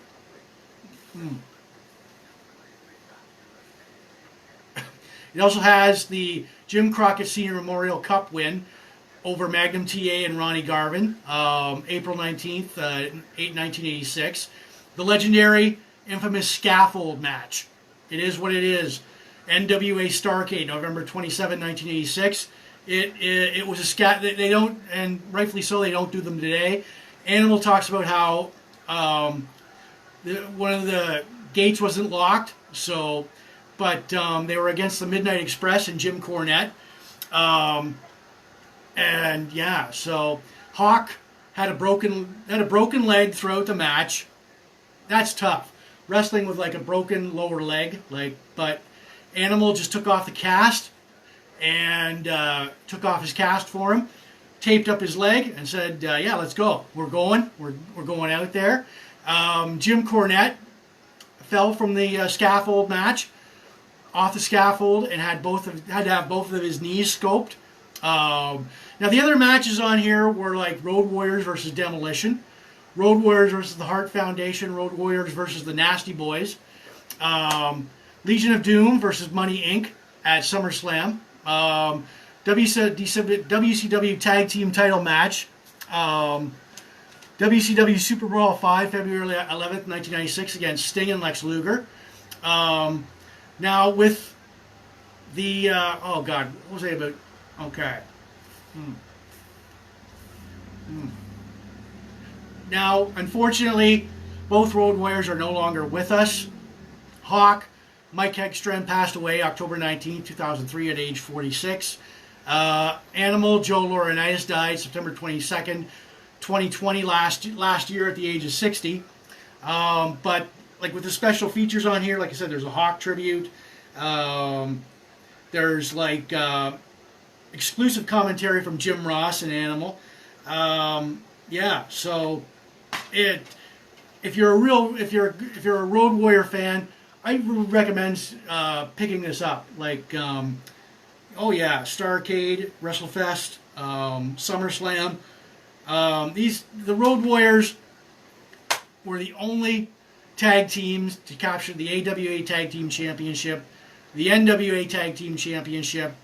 It also has the Jim Crockett Senior Memorial Cup win over Magnum TA and Ronnie Garvin, April 19th, 1986. The legendary, infamous scaffold match. It is what it is. NWA Starrcade, November 27, 1986. It was a they don't, and rightfully so, they don't do them today. Animal talks about how one of the gates wasn't locked, but they were against the Midnight Express and Jim Cornette. So Hawk had a broken leg throughout the match. That's tough. Wrestling with like a broken lower leg, but Animal just took off the cast and took off his cast for him, taped up his leg, and said, let's go. We're going out there. Jim Cornette fell from the scaffold match, off the scaffold, and had to have both of his knees scoped. Now the other matches on here were like Road Warriors versus Demolition, Road Warriors versus the Hart Foundation, Road Warriors versus the Nasty Boys, Legion of Doom versus Money Inc. at SummerSlam, WCW Tag Team Title Match, WCW Super Brawl 5, February 11th, 1996, against Sting and Lex Luger. Now with the what was I about? Okay. Now, unfortunately, both Road Warriors are no longer with us. Hawk, Mike Hegstrand, passed away October 19, 2003 at age 46. Animal, Joe Laurinaitis, died September 22nd, 2020, last year at the age of 60. But like with the special features on here, like I said, there's a Hawk tribute. There's like exclusive commentary from Jim Ross and Animal. So if you're a Road Warrior fan, I would recommend picking this up. Like, Starrcade, WrestleFest, SummerSlam. The Road Warriors were the only tag teams to capture the AWA Tag Team Championship, the NWA Tag Team Championship,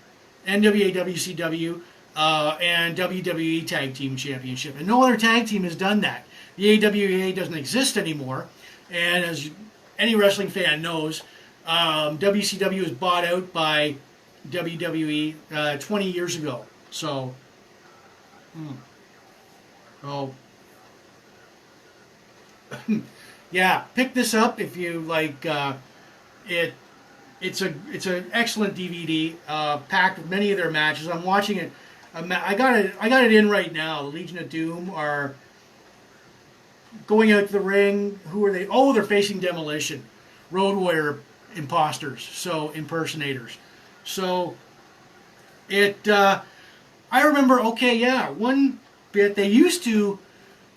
NWA WCW, and WWE Tag Team Championship. And no other tag team has done that. The AWA doesn't exist anymore. And as any wrestling fan knows, WCW was bought out by WWE 20 years ago. So, yeah, pick this up if you like it. It's an excellent DVD, packed with many of their matches. I'm watching it. I got it in right now. The Legion of Doom are going out to the ring. Who are they? Oh, they're facing Demolition, Road Warrior imposters, so impersonators. So I remember. Okay, yeah, one bit they used to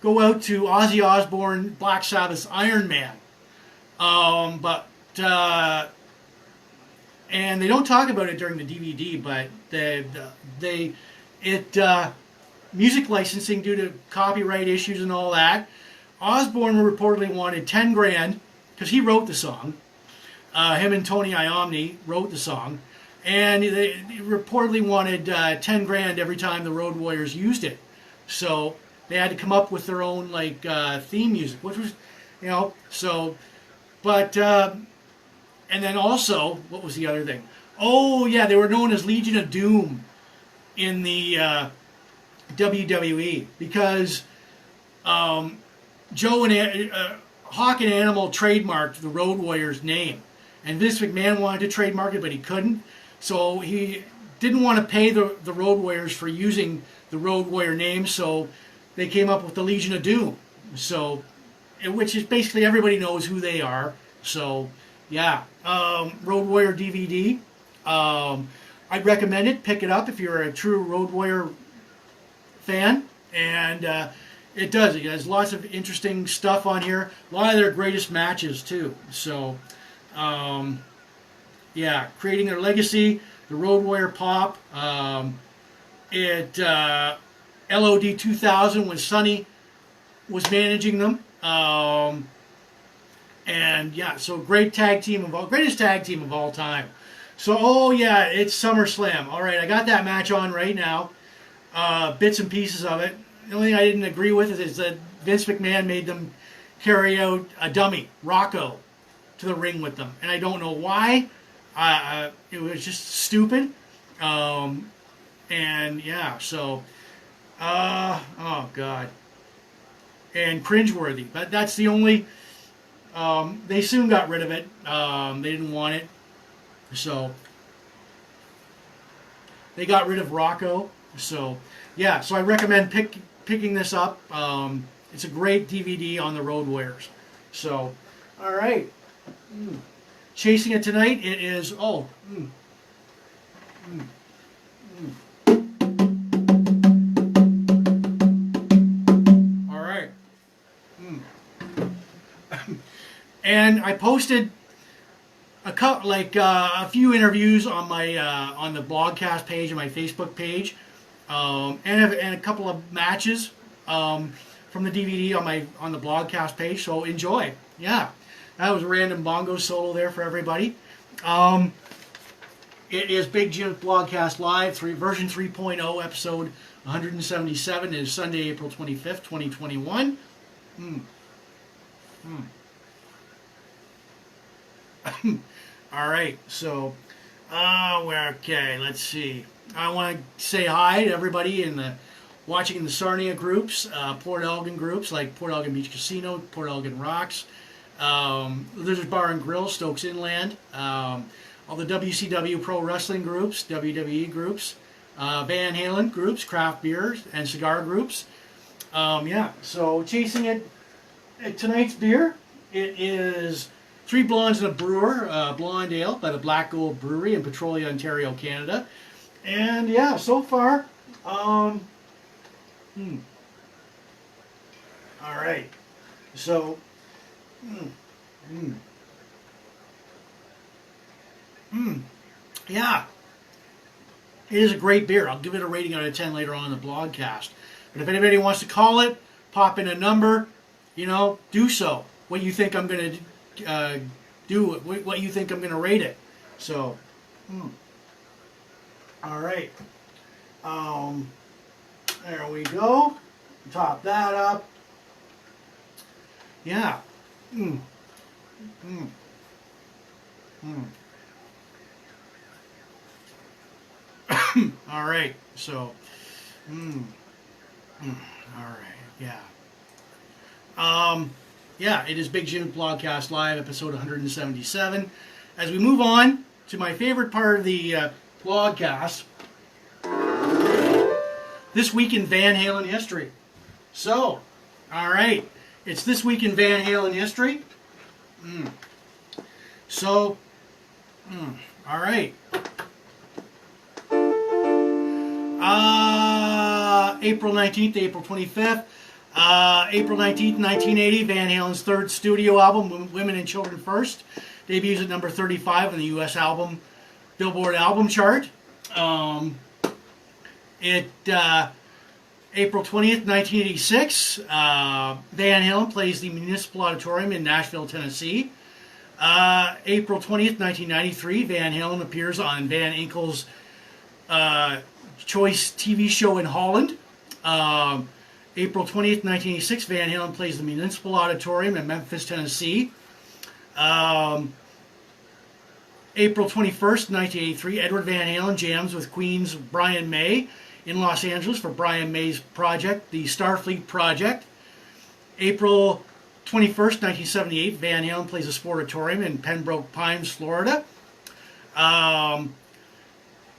go out to Ozzy Osbourne, Black Sabbath's Iron Man, but. And they don't talk about it during the DVD, but music licensing due to copyright issues and all that. Osbourne reportedly wanted 10 grand because he wrote the song. Him and Tony Iommi wrote the song, and they reportedly wanted 10 grand every time the Road Warriors used it. So they had to come up with their own theme music, which was, so, but. And then also, what was the other thing? Oh, yeah, they were known as Legion of Doom in the WWE because Joe and Hawk and Animal trademarked the Road Warriors name. And Vince McMahon wanted to trademark it, but he couldn't. So he didn't want to pay the Road Warriors for using the Road Warrior name, so they came up with the Legion of Doom. So, which is basically everybody knows who they are. So... yeah, Road Warrior DVD. I'd recommend it. Pick it up if you're a true Road Warrior fan. And it does. It has lots of interesting stuff on here. A lot of their greatest matches, too. So, yeah, creating their legacy, the Road Warrior Pop. LOD 2000 when Sonny was managing them. And yeah, so greatest tag team of all time. So, oh yeah, it's SummerSlam. All right, I got that match on right now. Bits and pieces of it. The only thing I didn't agree with is that Vince McMahon made them carry out a dummy, Rocco, to the ring with them. And I don't know why. It was just stupid. And yeah, so, oh God. And cringeworthy. But that's the only... they soon got rid of it. They didn't want it. So, they got rid of Rocco. So, yeah. So I recommend picking this up. It's a great DVD on the Road Warriors. So, all right. Chasing it tonight, it is... oh. All right. And I posted a few interviews on my on the Blogcast page and my Facebook page, and a couple of matches from the DVD on the Blogcast page. So enjoy. Yeah, that was a random bongo solo there for everybody. It is Big Jim's Blogcast Live, version 3.0, episode 177. It is Sunday, April 25th, 2021. All right, so, okay, let's see. I want to say hi to everybody watching in the Sarnia groups, Port Elgin groups like Port Elgin Beach Casino, Port Elgin Rocks, Lizard Bar and Grill, Stokes Inland, all the WCW Pro Wrestling groups, WWE groups, Van Halen groups, craft beers, and cigar groups. Yeah, so chasing it, tonight's beer, it is... Three Blondes and a Brewer, Blonde Ale by the Black Gold Brewery in Petrolia, Ontario, Canada. And yeah, so far, all right. So, yeah, it is a great beer. I'll give it a rating out of 10 later on in the blogcast. But if anybody wants to call it, pop in a number, do so. What you think I'm going to do, what you think I'm going to rate it. So, All right. There we go. Top that up. Yeah. All right. So, all right. Yeah. Yeah, it is Big Jims Blogcast Live, episode 177. As we move on to my favorite part of the blogcast, This Week in Van Halen History. So, all right, it's This Week in Van Halen History. So, all right. April 19th to April 25th. April 19th, 1980, Van Halen's third studio album, Women and Children First, debuts at number 35 on the U.S. Billboard album chart. April 20th, 1986, Van Halen plays the Municipal Auditorium in Nashville, Tennessee. April 20th, 1993, Van Halen appears on Van Enkel's Choice TV show in Holland. April 20th, 1986, Van Halen plays the Municipal Auditorium in Memphis, Tennessee. April 21st, 1983, Edward Van Halen jams with Queen's Brian May in Los Angeles for Brian May's project, the Starfleet Project. April 21st, 1978, Van Halen plays a Sportatorium in Pembroke Pines, Florida.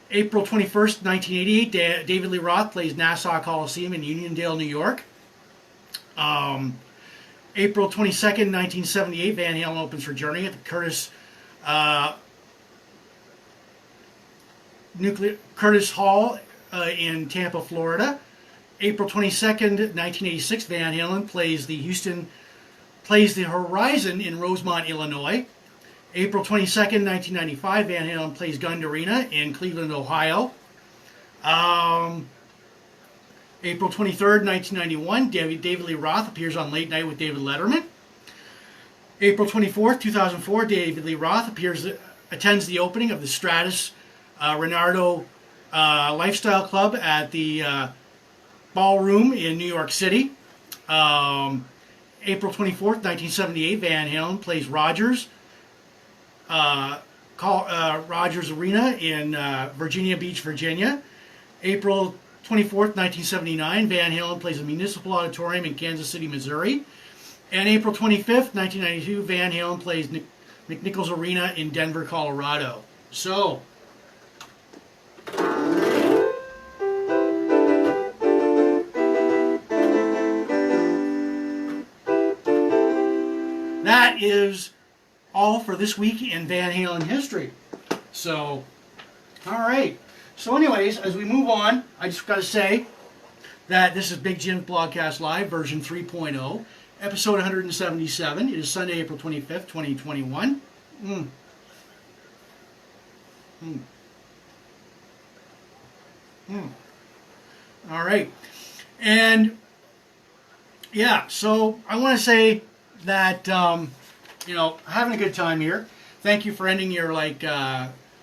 April 21st, 1988, David Lee Roth plays Nassau Coliseum in Uniondale, New York. April 22nd, 1978, Van Halen opens for Journey at the Curtis Hall in Tampa, Florida. April 22nd, 1986, Van Halen plays the Horizon in Rosemont, Illinois. April 22nd, 1995, Van Halen plays Gund Arena in Cleveland, Ohio. April 23rd, 1991, David Lee Roth appears on Late Night with David Letterman. April 24th, 2004, David Lee Roth attends the opening of the Stratus Renardo Lifestyle Club at the Ballroom in New York City. April 24th, 1978, Van Halen plays Rogers Arena in Virginia Beach, Virginia. April 24th, 1979, Van Halen plays the Municipal Auditorium in Kansas City, Missouri. And April 25th, 1992, Van Halen plays McNichols Arena in Denver, Colorado. So, that is all for This Week in Van Halen history. So, all right. So anyways, as we move on, I just got to say that this is Big Jims Blogcast Live, version 3.0, episode 177. It is Sunday, April 25th, 2021. All right. And, yeah, so I want to say that, having a good time here. Thank you for ending your,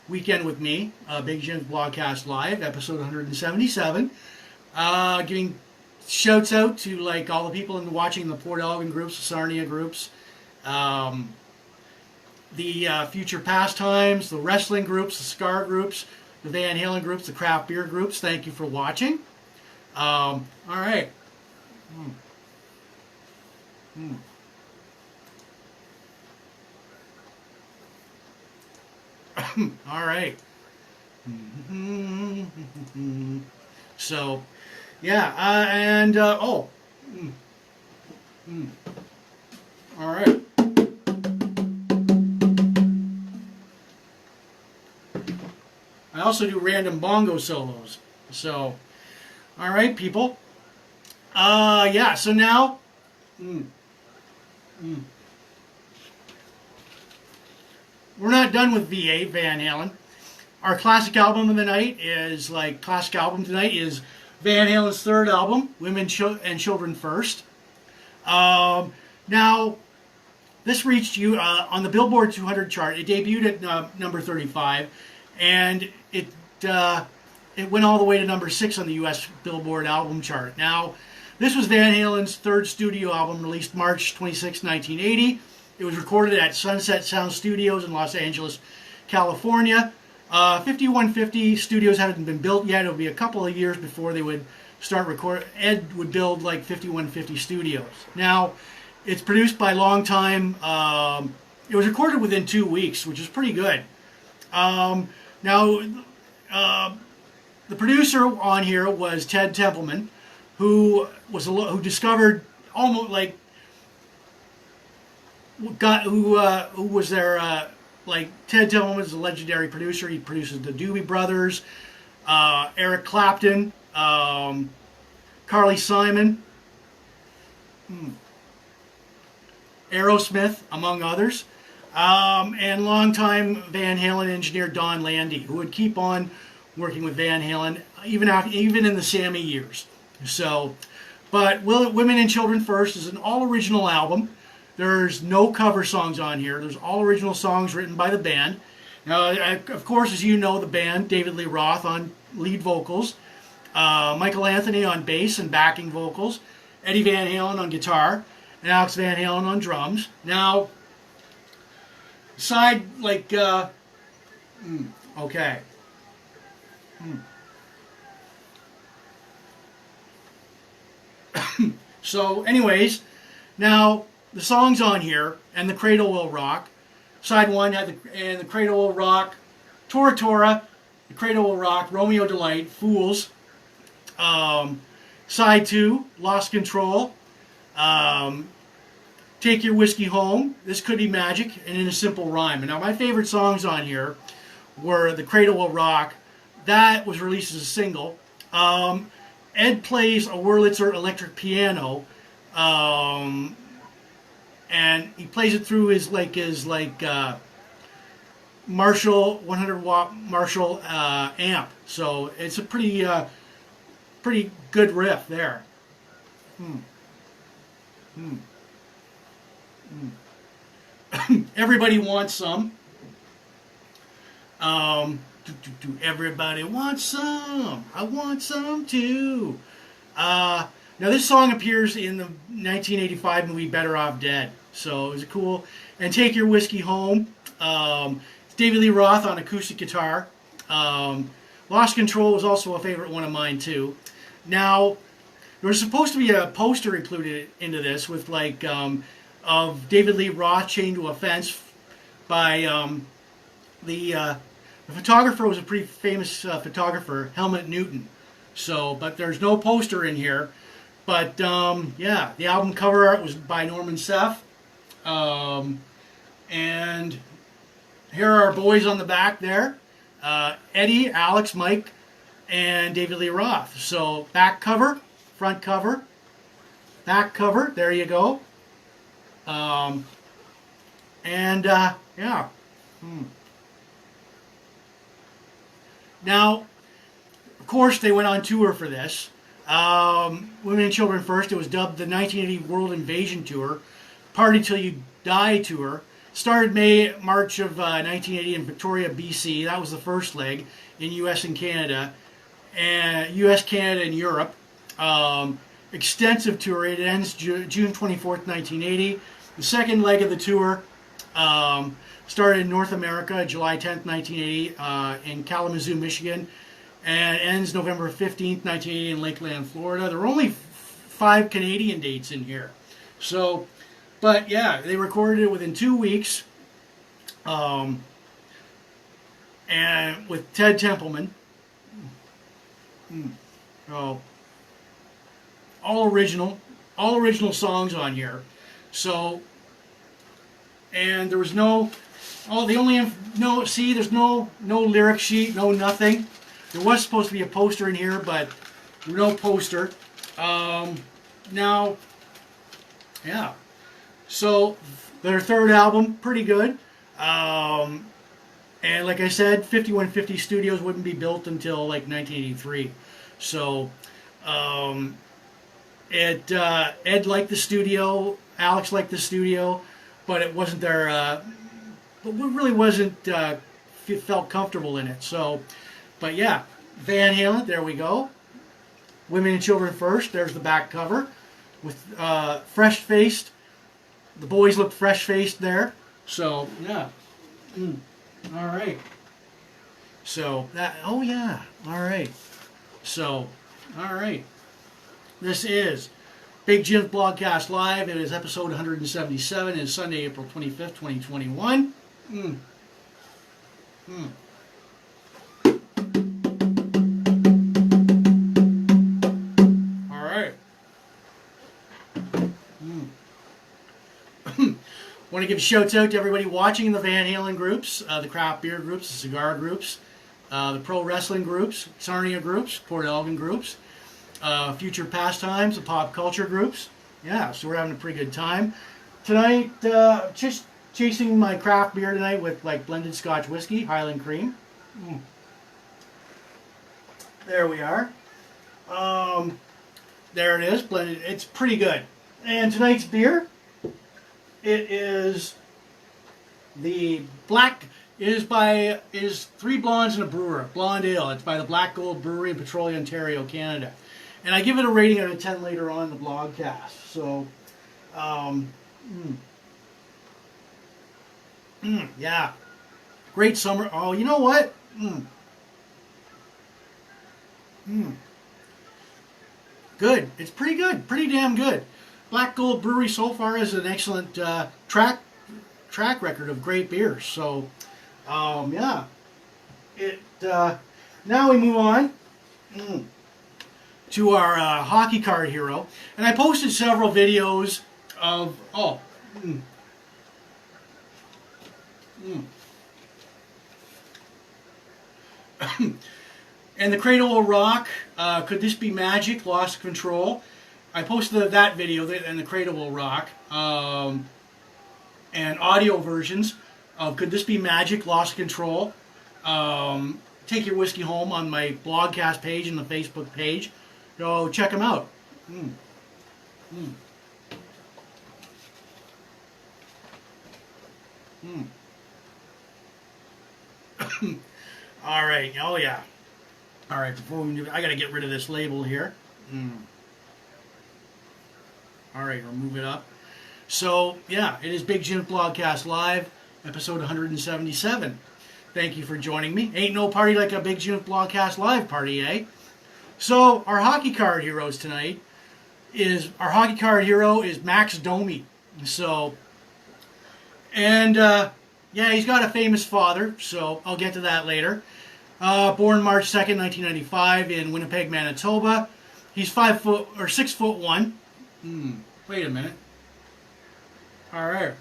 weekend with me, Big Jims Blogcast Live, episode 177. Giving shouts out to all the people watching the Port Elgin groups, the Sarnia groups, the Future Pastimes, the wrestling groups, the Scar groups, the Van Halen groups, the craft beer groups. Thank you for watching. All right. All right. So, yeah, all right. I also do random bongo solos. So, all right, people. Yeah, so now, we're not done with VA, Van Halen. Our classic album of the night is, classic album tonight is Van Halen's third album, Women and Children First. Now, this reached you on the Billboard 200 chart. It debuted at number 35. and it went all the way to number 6 on the U.S. Billboard album chart. Now, this was Van Halen's third studio album, released March 26, 1980. It was recorded at Sunset Sound Studios in Los Angeles, California. 5150 studios hadn't been built yet. It would be a couple of years before they would start recording. Ed would build like 5150 studios. Now, it's produced by longtime. It was recorded within 2 weeks, which is pretty good. The producer on here was Ted Templeman, who discovered almost like who was their like Ted Templeman was a legendary producer. He produces the Doobie Brothers, Eric Clapton, Carly Simon, Aerosmith, among others, and longtime Van Halen engineer Don Landy, who would keep on working with Van Halen even in the Sammy years. So, but Women and Children First is an all-original album. There's no cover songs on here. There's all original songs written by the band. Now, of course, as you know, the band, David Lee Roth on lead vocals, Michael Anthony on bass and backing vocals, Eddie Van Halen on guitar, and Alex Van Halen on drums. Now, okay. So, anyways, now the songs on here and the Cradle Will Rock. Side 1 had the Cradle Will Rock, Tora Tora, the Cradle Will Rock, Romeo Delight, Fools. Side 2, Lost Control, Take Your Whiskey Home, This Could Be Magic, and In a Simple Rhyme. And now my favorite songs on here were the Cradle Will Rock. That was released as a single. Ed plays a Wurlitzer electric piano, and he plays it through his Marshall 100-watt Marshall amp. So it's a pretty good riff there. Everybody Wants Some. Everybody wants some. I want some too. Now this song appears in the 1985 movie Better Off Dead. So it was cool. And Take Your Whiskey Home. It's David Lee Roth on acoustic guitar. Lost Control was also a favorite one of mine too. Now there was supposed to be a poster included into this with of David Lee Roth chained to a fence by the photographer was a pretty famous photographer, Helmut Newton. So, but there's no poster in here. But yeah, the album cover art was by Norman Seff. And here are our boys on the back there. Eddie, Alex, Mike, and David Lee Roth. So back cover, front cover, back cover, there you go. Yeah. Now, of course, they went on tour for this. Women and Children First. It was dubbed the 1980 World Invasion Tour. Party Till You Die Tour. Started March of 1980 in Victoria, BC. That was the first leg in U.S. and Canada. And U.S., Canada, and Europe. Extensive tour. It ends June 24th, 1980. The second leg of the tour started in North America, July 10th, 1980, in Kalamazoo, Michigan, and ends November 15th, 1980, in Lakeland, Florida. There were only 5 Canadian dates in here. So, but yeah, they recorded it within 2 weeks, and with Ted Templeman. Oh, all original songs on here. So, and there was there's no lyric sheet, no nothing. There was supposed to be a poster in here, but no poster. Now, yeah. So, their third album, pretty good. And like I said, 5150 Studios wouldn't be built until like 1983. So, Ed liked the studio, Alex liked the studio, but it wasn't their, it really wasn't felt comfortable in it. So, but yeah, Van Halen, there we go. Women and Children First, there's the back cover with fresh-faced. The boys look fresh-faced there. So, yeah. All right. So, that, oh yeah, all right. So, all right. This is Big Jims Blogcast Live. It is episode 177. It is Sunday, April 25th, 2021. All right. Want to give shouts out to everybody watching in the Van Halen groups, the craft beer groups, the cigar groups, the pro wrestling groups, Sarnia groups, Port Elgin groups, future pastimes, the pop culture groups. Yeah, so we're having a pretty good time tonight. Just chasing my craft beer tonight with like blended Scotch whiskey, Highland Cream. There we are. There it is, blended. It's pretty good. And tonight's beer, it is the black. It is Three Blondes and a Brewer, Blonde Ale. It's by the Black Gold Brewery in Petrolia, Ontario, Canada. And I give it a rating out of 10 later on in the blogcast. So, yeah. Great summer. Oh, you know what? Good. It's pretty good. Pretty damn good. Black Gold Brewery so far has an excellent track record of great beers. So, yeah. Now we move on to our hockey card hero, and I posted several videos of and the Cradle of Rock. Could this be magic? Lost control. I posted that video and the Cradle of Rock and audio versions of Could This Be Magic? Lost Control. Take Your Whiskey Home on my blogcast page and the Facebook page. Go check them out. All right. Oh yeah. All right. Before we do, I got to get rid of this label here. All right. We'll move it up. So yeah, it is Big Jims Blogcast Live, episode 177. Thank you for joining me. Ain't no party like a Big Jims Blogcast Live party, eh? So our hockey card heroes tonight is Max Domi. So, and yeah, he's got a famous father. So I'll get to that later. Born March 2nd, 1995 in Winnipeg, Manitoba. He's 6'1". Wait a minute. All right.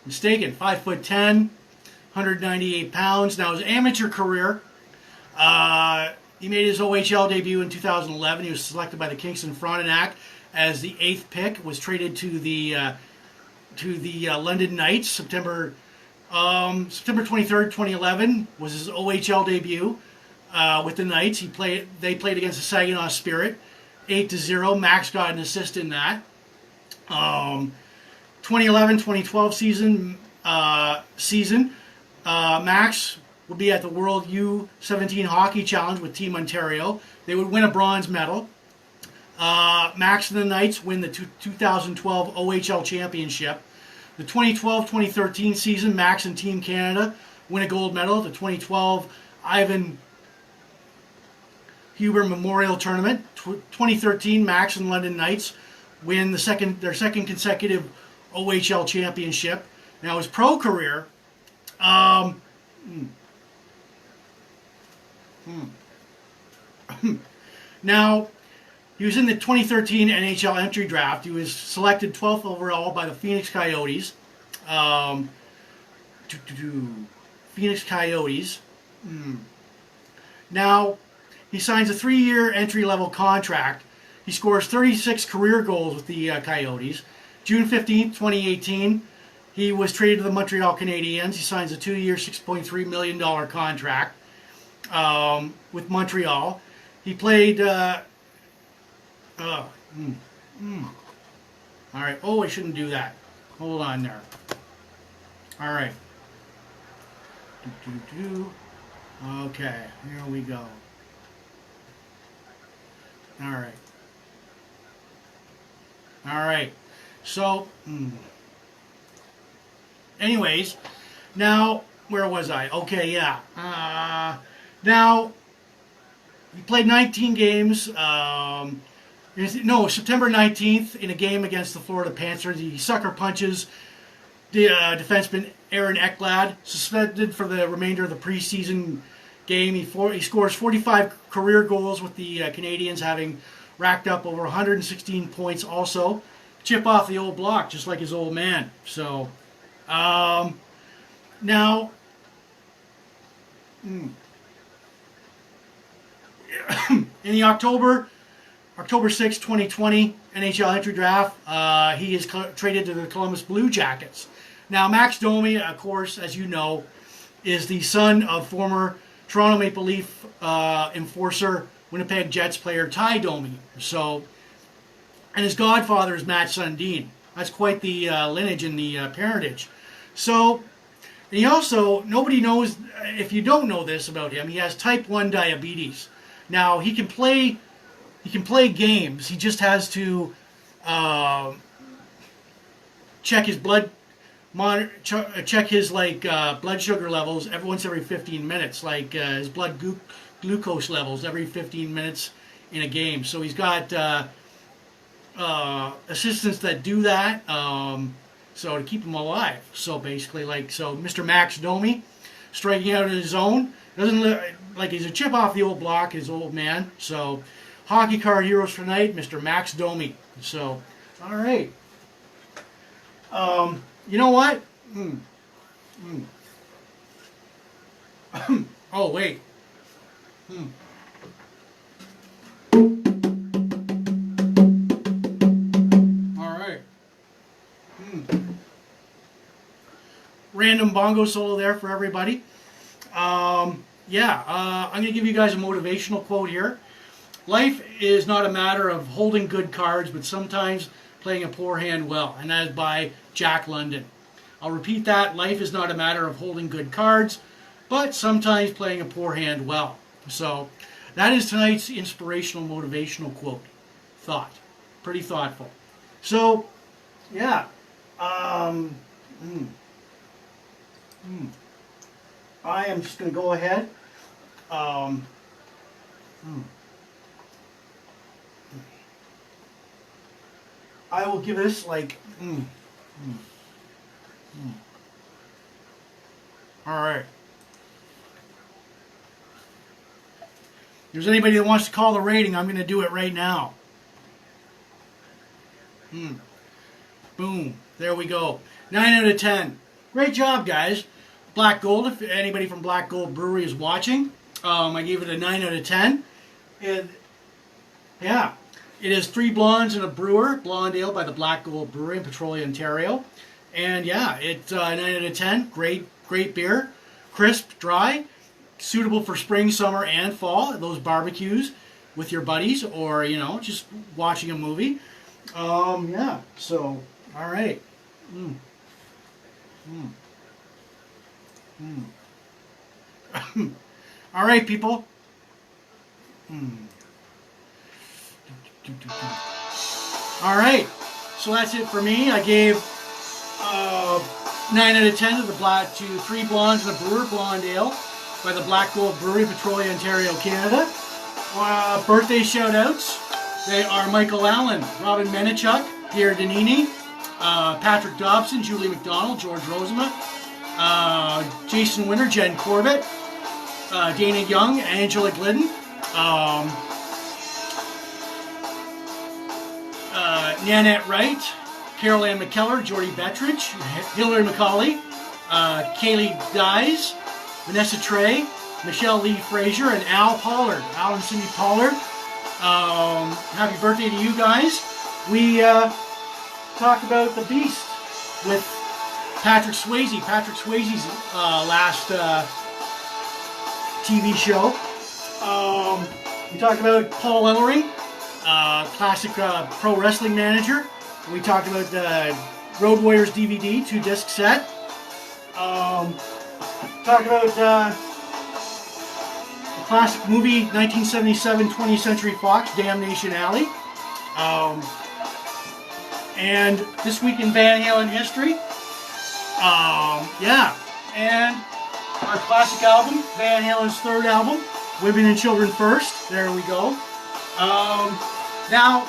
Mistaken. 5'10", 198 pounds. Now his amateur career, he made his OHL debut in 2011. He was selected by the Kingston Frontenac as the 8th pick. Was traded to the London Knights. September 23rd, 2011 was his OHL debut with the Knights. They played against the Saginaw Spirit, 8-0. Max got an assist in that. 2011-2012 season, Max would be at the World U17 Hockey Challenge with Team Ontario. They would win a bronze medal. Max and the Knights win the 2012 OHL Championship. The 2012-2013 season, Max and Team Canada win a gold medal at the 2012 Ivan Huber Memorial Tournament. 2013, Max and London Knights win their second consecutive OHL championship. Now his pro career, now he was in the 2013 NHL entry draft. He was selected 12th overall by the Phoenix Coyotes. Phoenix Coyotes. Now he signs a 3-year entry-level contract. He scores 36 career goals with the Coyotes. June 15th, 2018, he was traded to the Montreal Canadiens. He signs a 2-year, $6.3 million contract with Montreal. He played All right. Oh, I shouldn't do that. Hold on there. All right. Okay, here we go. All right. All right. So, anyways, now, where was I? Okay, yeah. Now, he played 19 games. September 19th in a game against the Florida Panthers. He sucker punches the defenseman Aaron Ekblad, suspended for the remainder of the preseason game. He scores 45 career goals with the Canadians, having racked up over 116 points also. Chip off the old block, just like his old man. So, now, in the October 6, 2020 NHL entry draft, he is traded to the Columbus Blue Jackets. Now, Max Domi, of course, as you know, is the son of former Toronto Maple Leaf enforcer, Winnipeg Jets player Ty Domi. So, and his godfather is Matt Sundin. That's quite the lineage and the parentage. So, and he also, nobody knows, if you don't know this about him, he has type 1 diabetes. Now, he can play games. He just has to check his blood check his blood sugar levels every 15 minutes, like his blood glucose levels every 15 minutes in a game. So he's got assistants that do that, so to keep him alive. So basically, Mr. Max Domi, striking out in his zone, doesn't look like he's a chip off the old block, his old man. So hockey card heroes tonight, Mr. Max Domi. So, all right. You know what? Oh, wait. All right. Random bongo solo there for everybody. I'm going to give you guys a motivational quote here. Life is not a matter of holding good cards, but sometimes playing a poor hand well. And that is by Jack London. I'll repeat that. Life is not a matter of holding good cards, but sometimes playing a poor hand well. So that is tonight's inspirational, motivational quote. Pretty thoughtful. So, yeah. I am just going to go ahead. I will give this All right. If there's anybody that wants to call the rating, I'm going to do it right now. Boom. There we go. 9 out of 10. Great job, guys. Black Gold, if anybody from Black Gold Brewery is watching, I gave it a 9 out of 10. It is 3 blondes and a brewer, blonde ale by the Black Gold Brewery in Petrolia, Ontario. And it's 9 out of 10. Great beer. Crisp, dry, suitable for spring, summer, and fall. Those barbecues with your buddies, or just watching a movie. So, all right. All right, people. All right, so that's it for me. I gave 9 out of 10 to to 3 blondes and a brewer blonde ale by the Black Gold Brewery, Petrolia, Ontario, Canada. Birthday shout outs. They are Michael Allen, Robin Menichuk, Pierre Danini, Patrick Dobson, Julie McDonald, George Rosema, Jason Winter, Jen Corbett, Dana Young, Angela Glidden, Nanette Wright, Carol Ann McKellar, Jordy Bettridge, Hillary McCauley, Kaylee Dyes, Vanessa Trey, Michelle Lee Frazier, and Al Pollard. Al and Cindy Pollard. Happy birthday to you guys. We talked about The Beast with Patrick Swayze. Patrick Swayze's last TV show. We talked about Paul Ellering, classic pro wrestling manager. We talked about the Road Warriors DVD 2-disc set. Talked about the classic movie 1977 20th Century Fox, Damnation Alley. And this week in Van Halen history. Yeah. And our classic album, Van Halen's third album, Women and Children First. There we go. Now,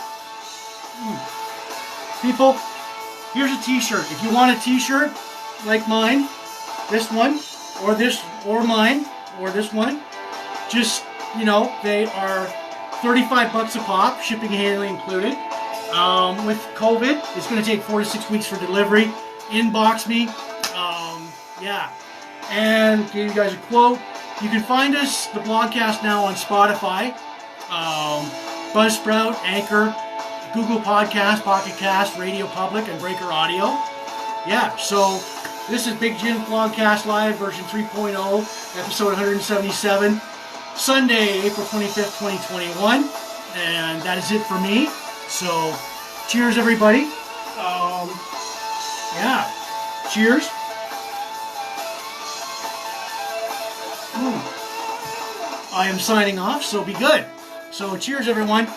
people, here's a t-shirt. If you want a t-shirt like mine, this one, or this, or mine, or this one, just, you know, they are $35 a pop, shipping and handling included. With COVID, it's going to take 4 to 6 weeks for delivery. Inbox me. Yeah. And give you guys a quote. You can find us, the Blogcast, now on Spotify, Buzzsprout, Anchor, Google Podcast, Pocket Cast, Radio Public, and Breaker Audio. Yeah, so this is Big Jim's Blogcast Live, version 3.0, episode 177, Sunday, April 25th, 2021. And that is it for me. So, cheers, everybody. Yeah, cheers. I am signing off, so be good. So, cheers, everyone.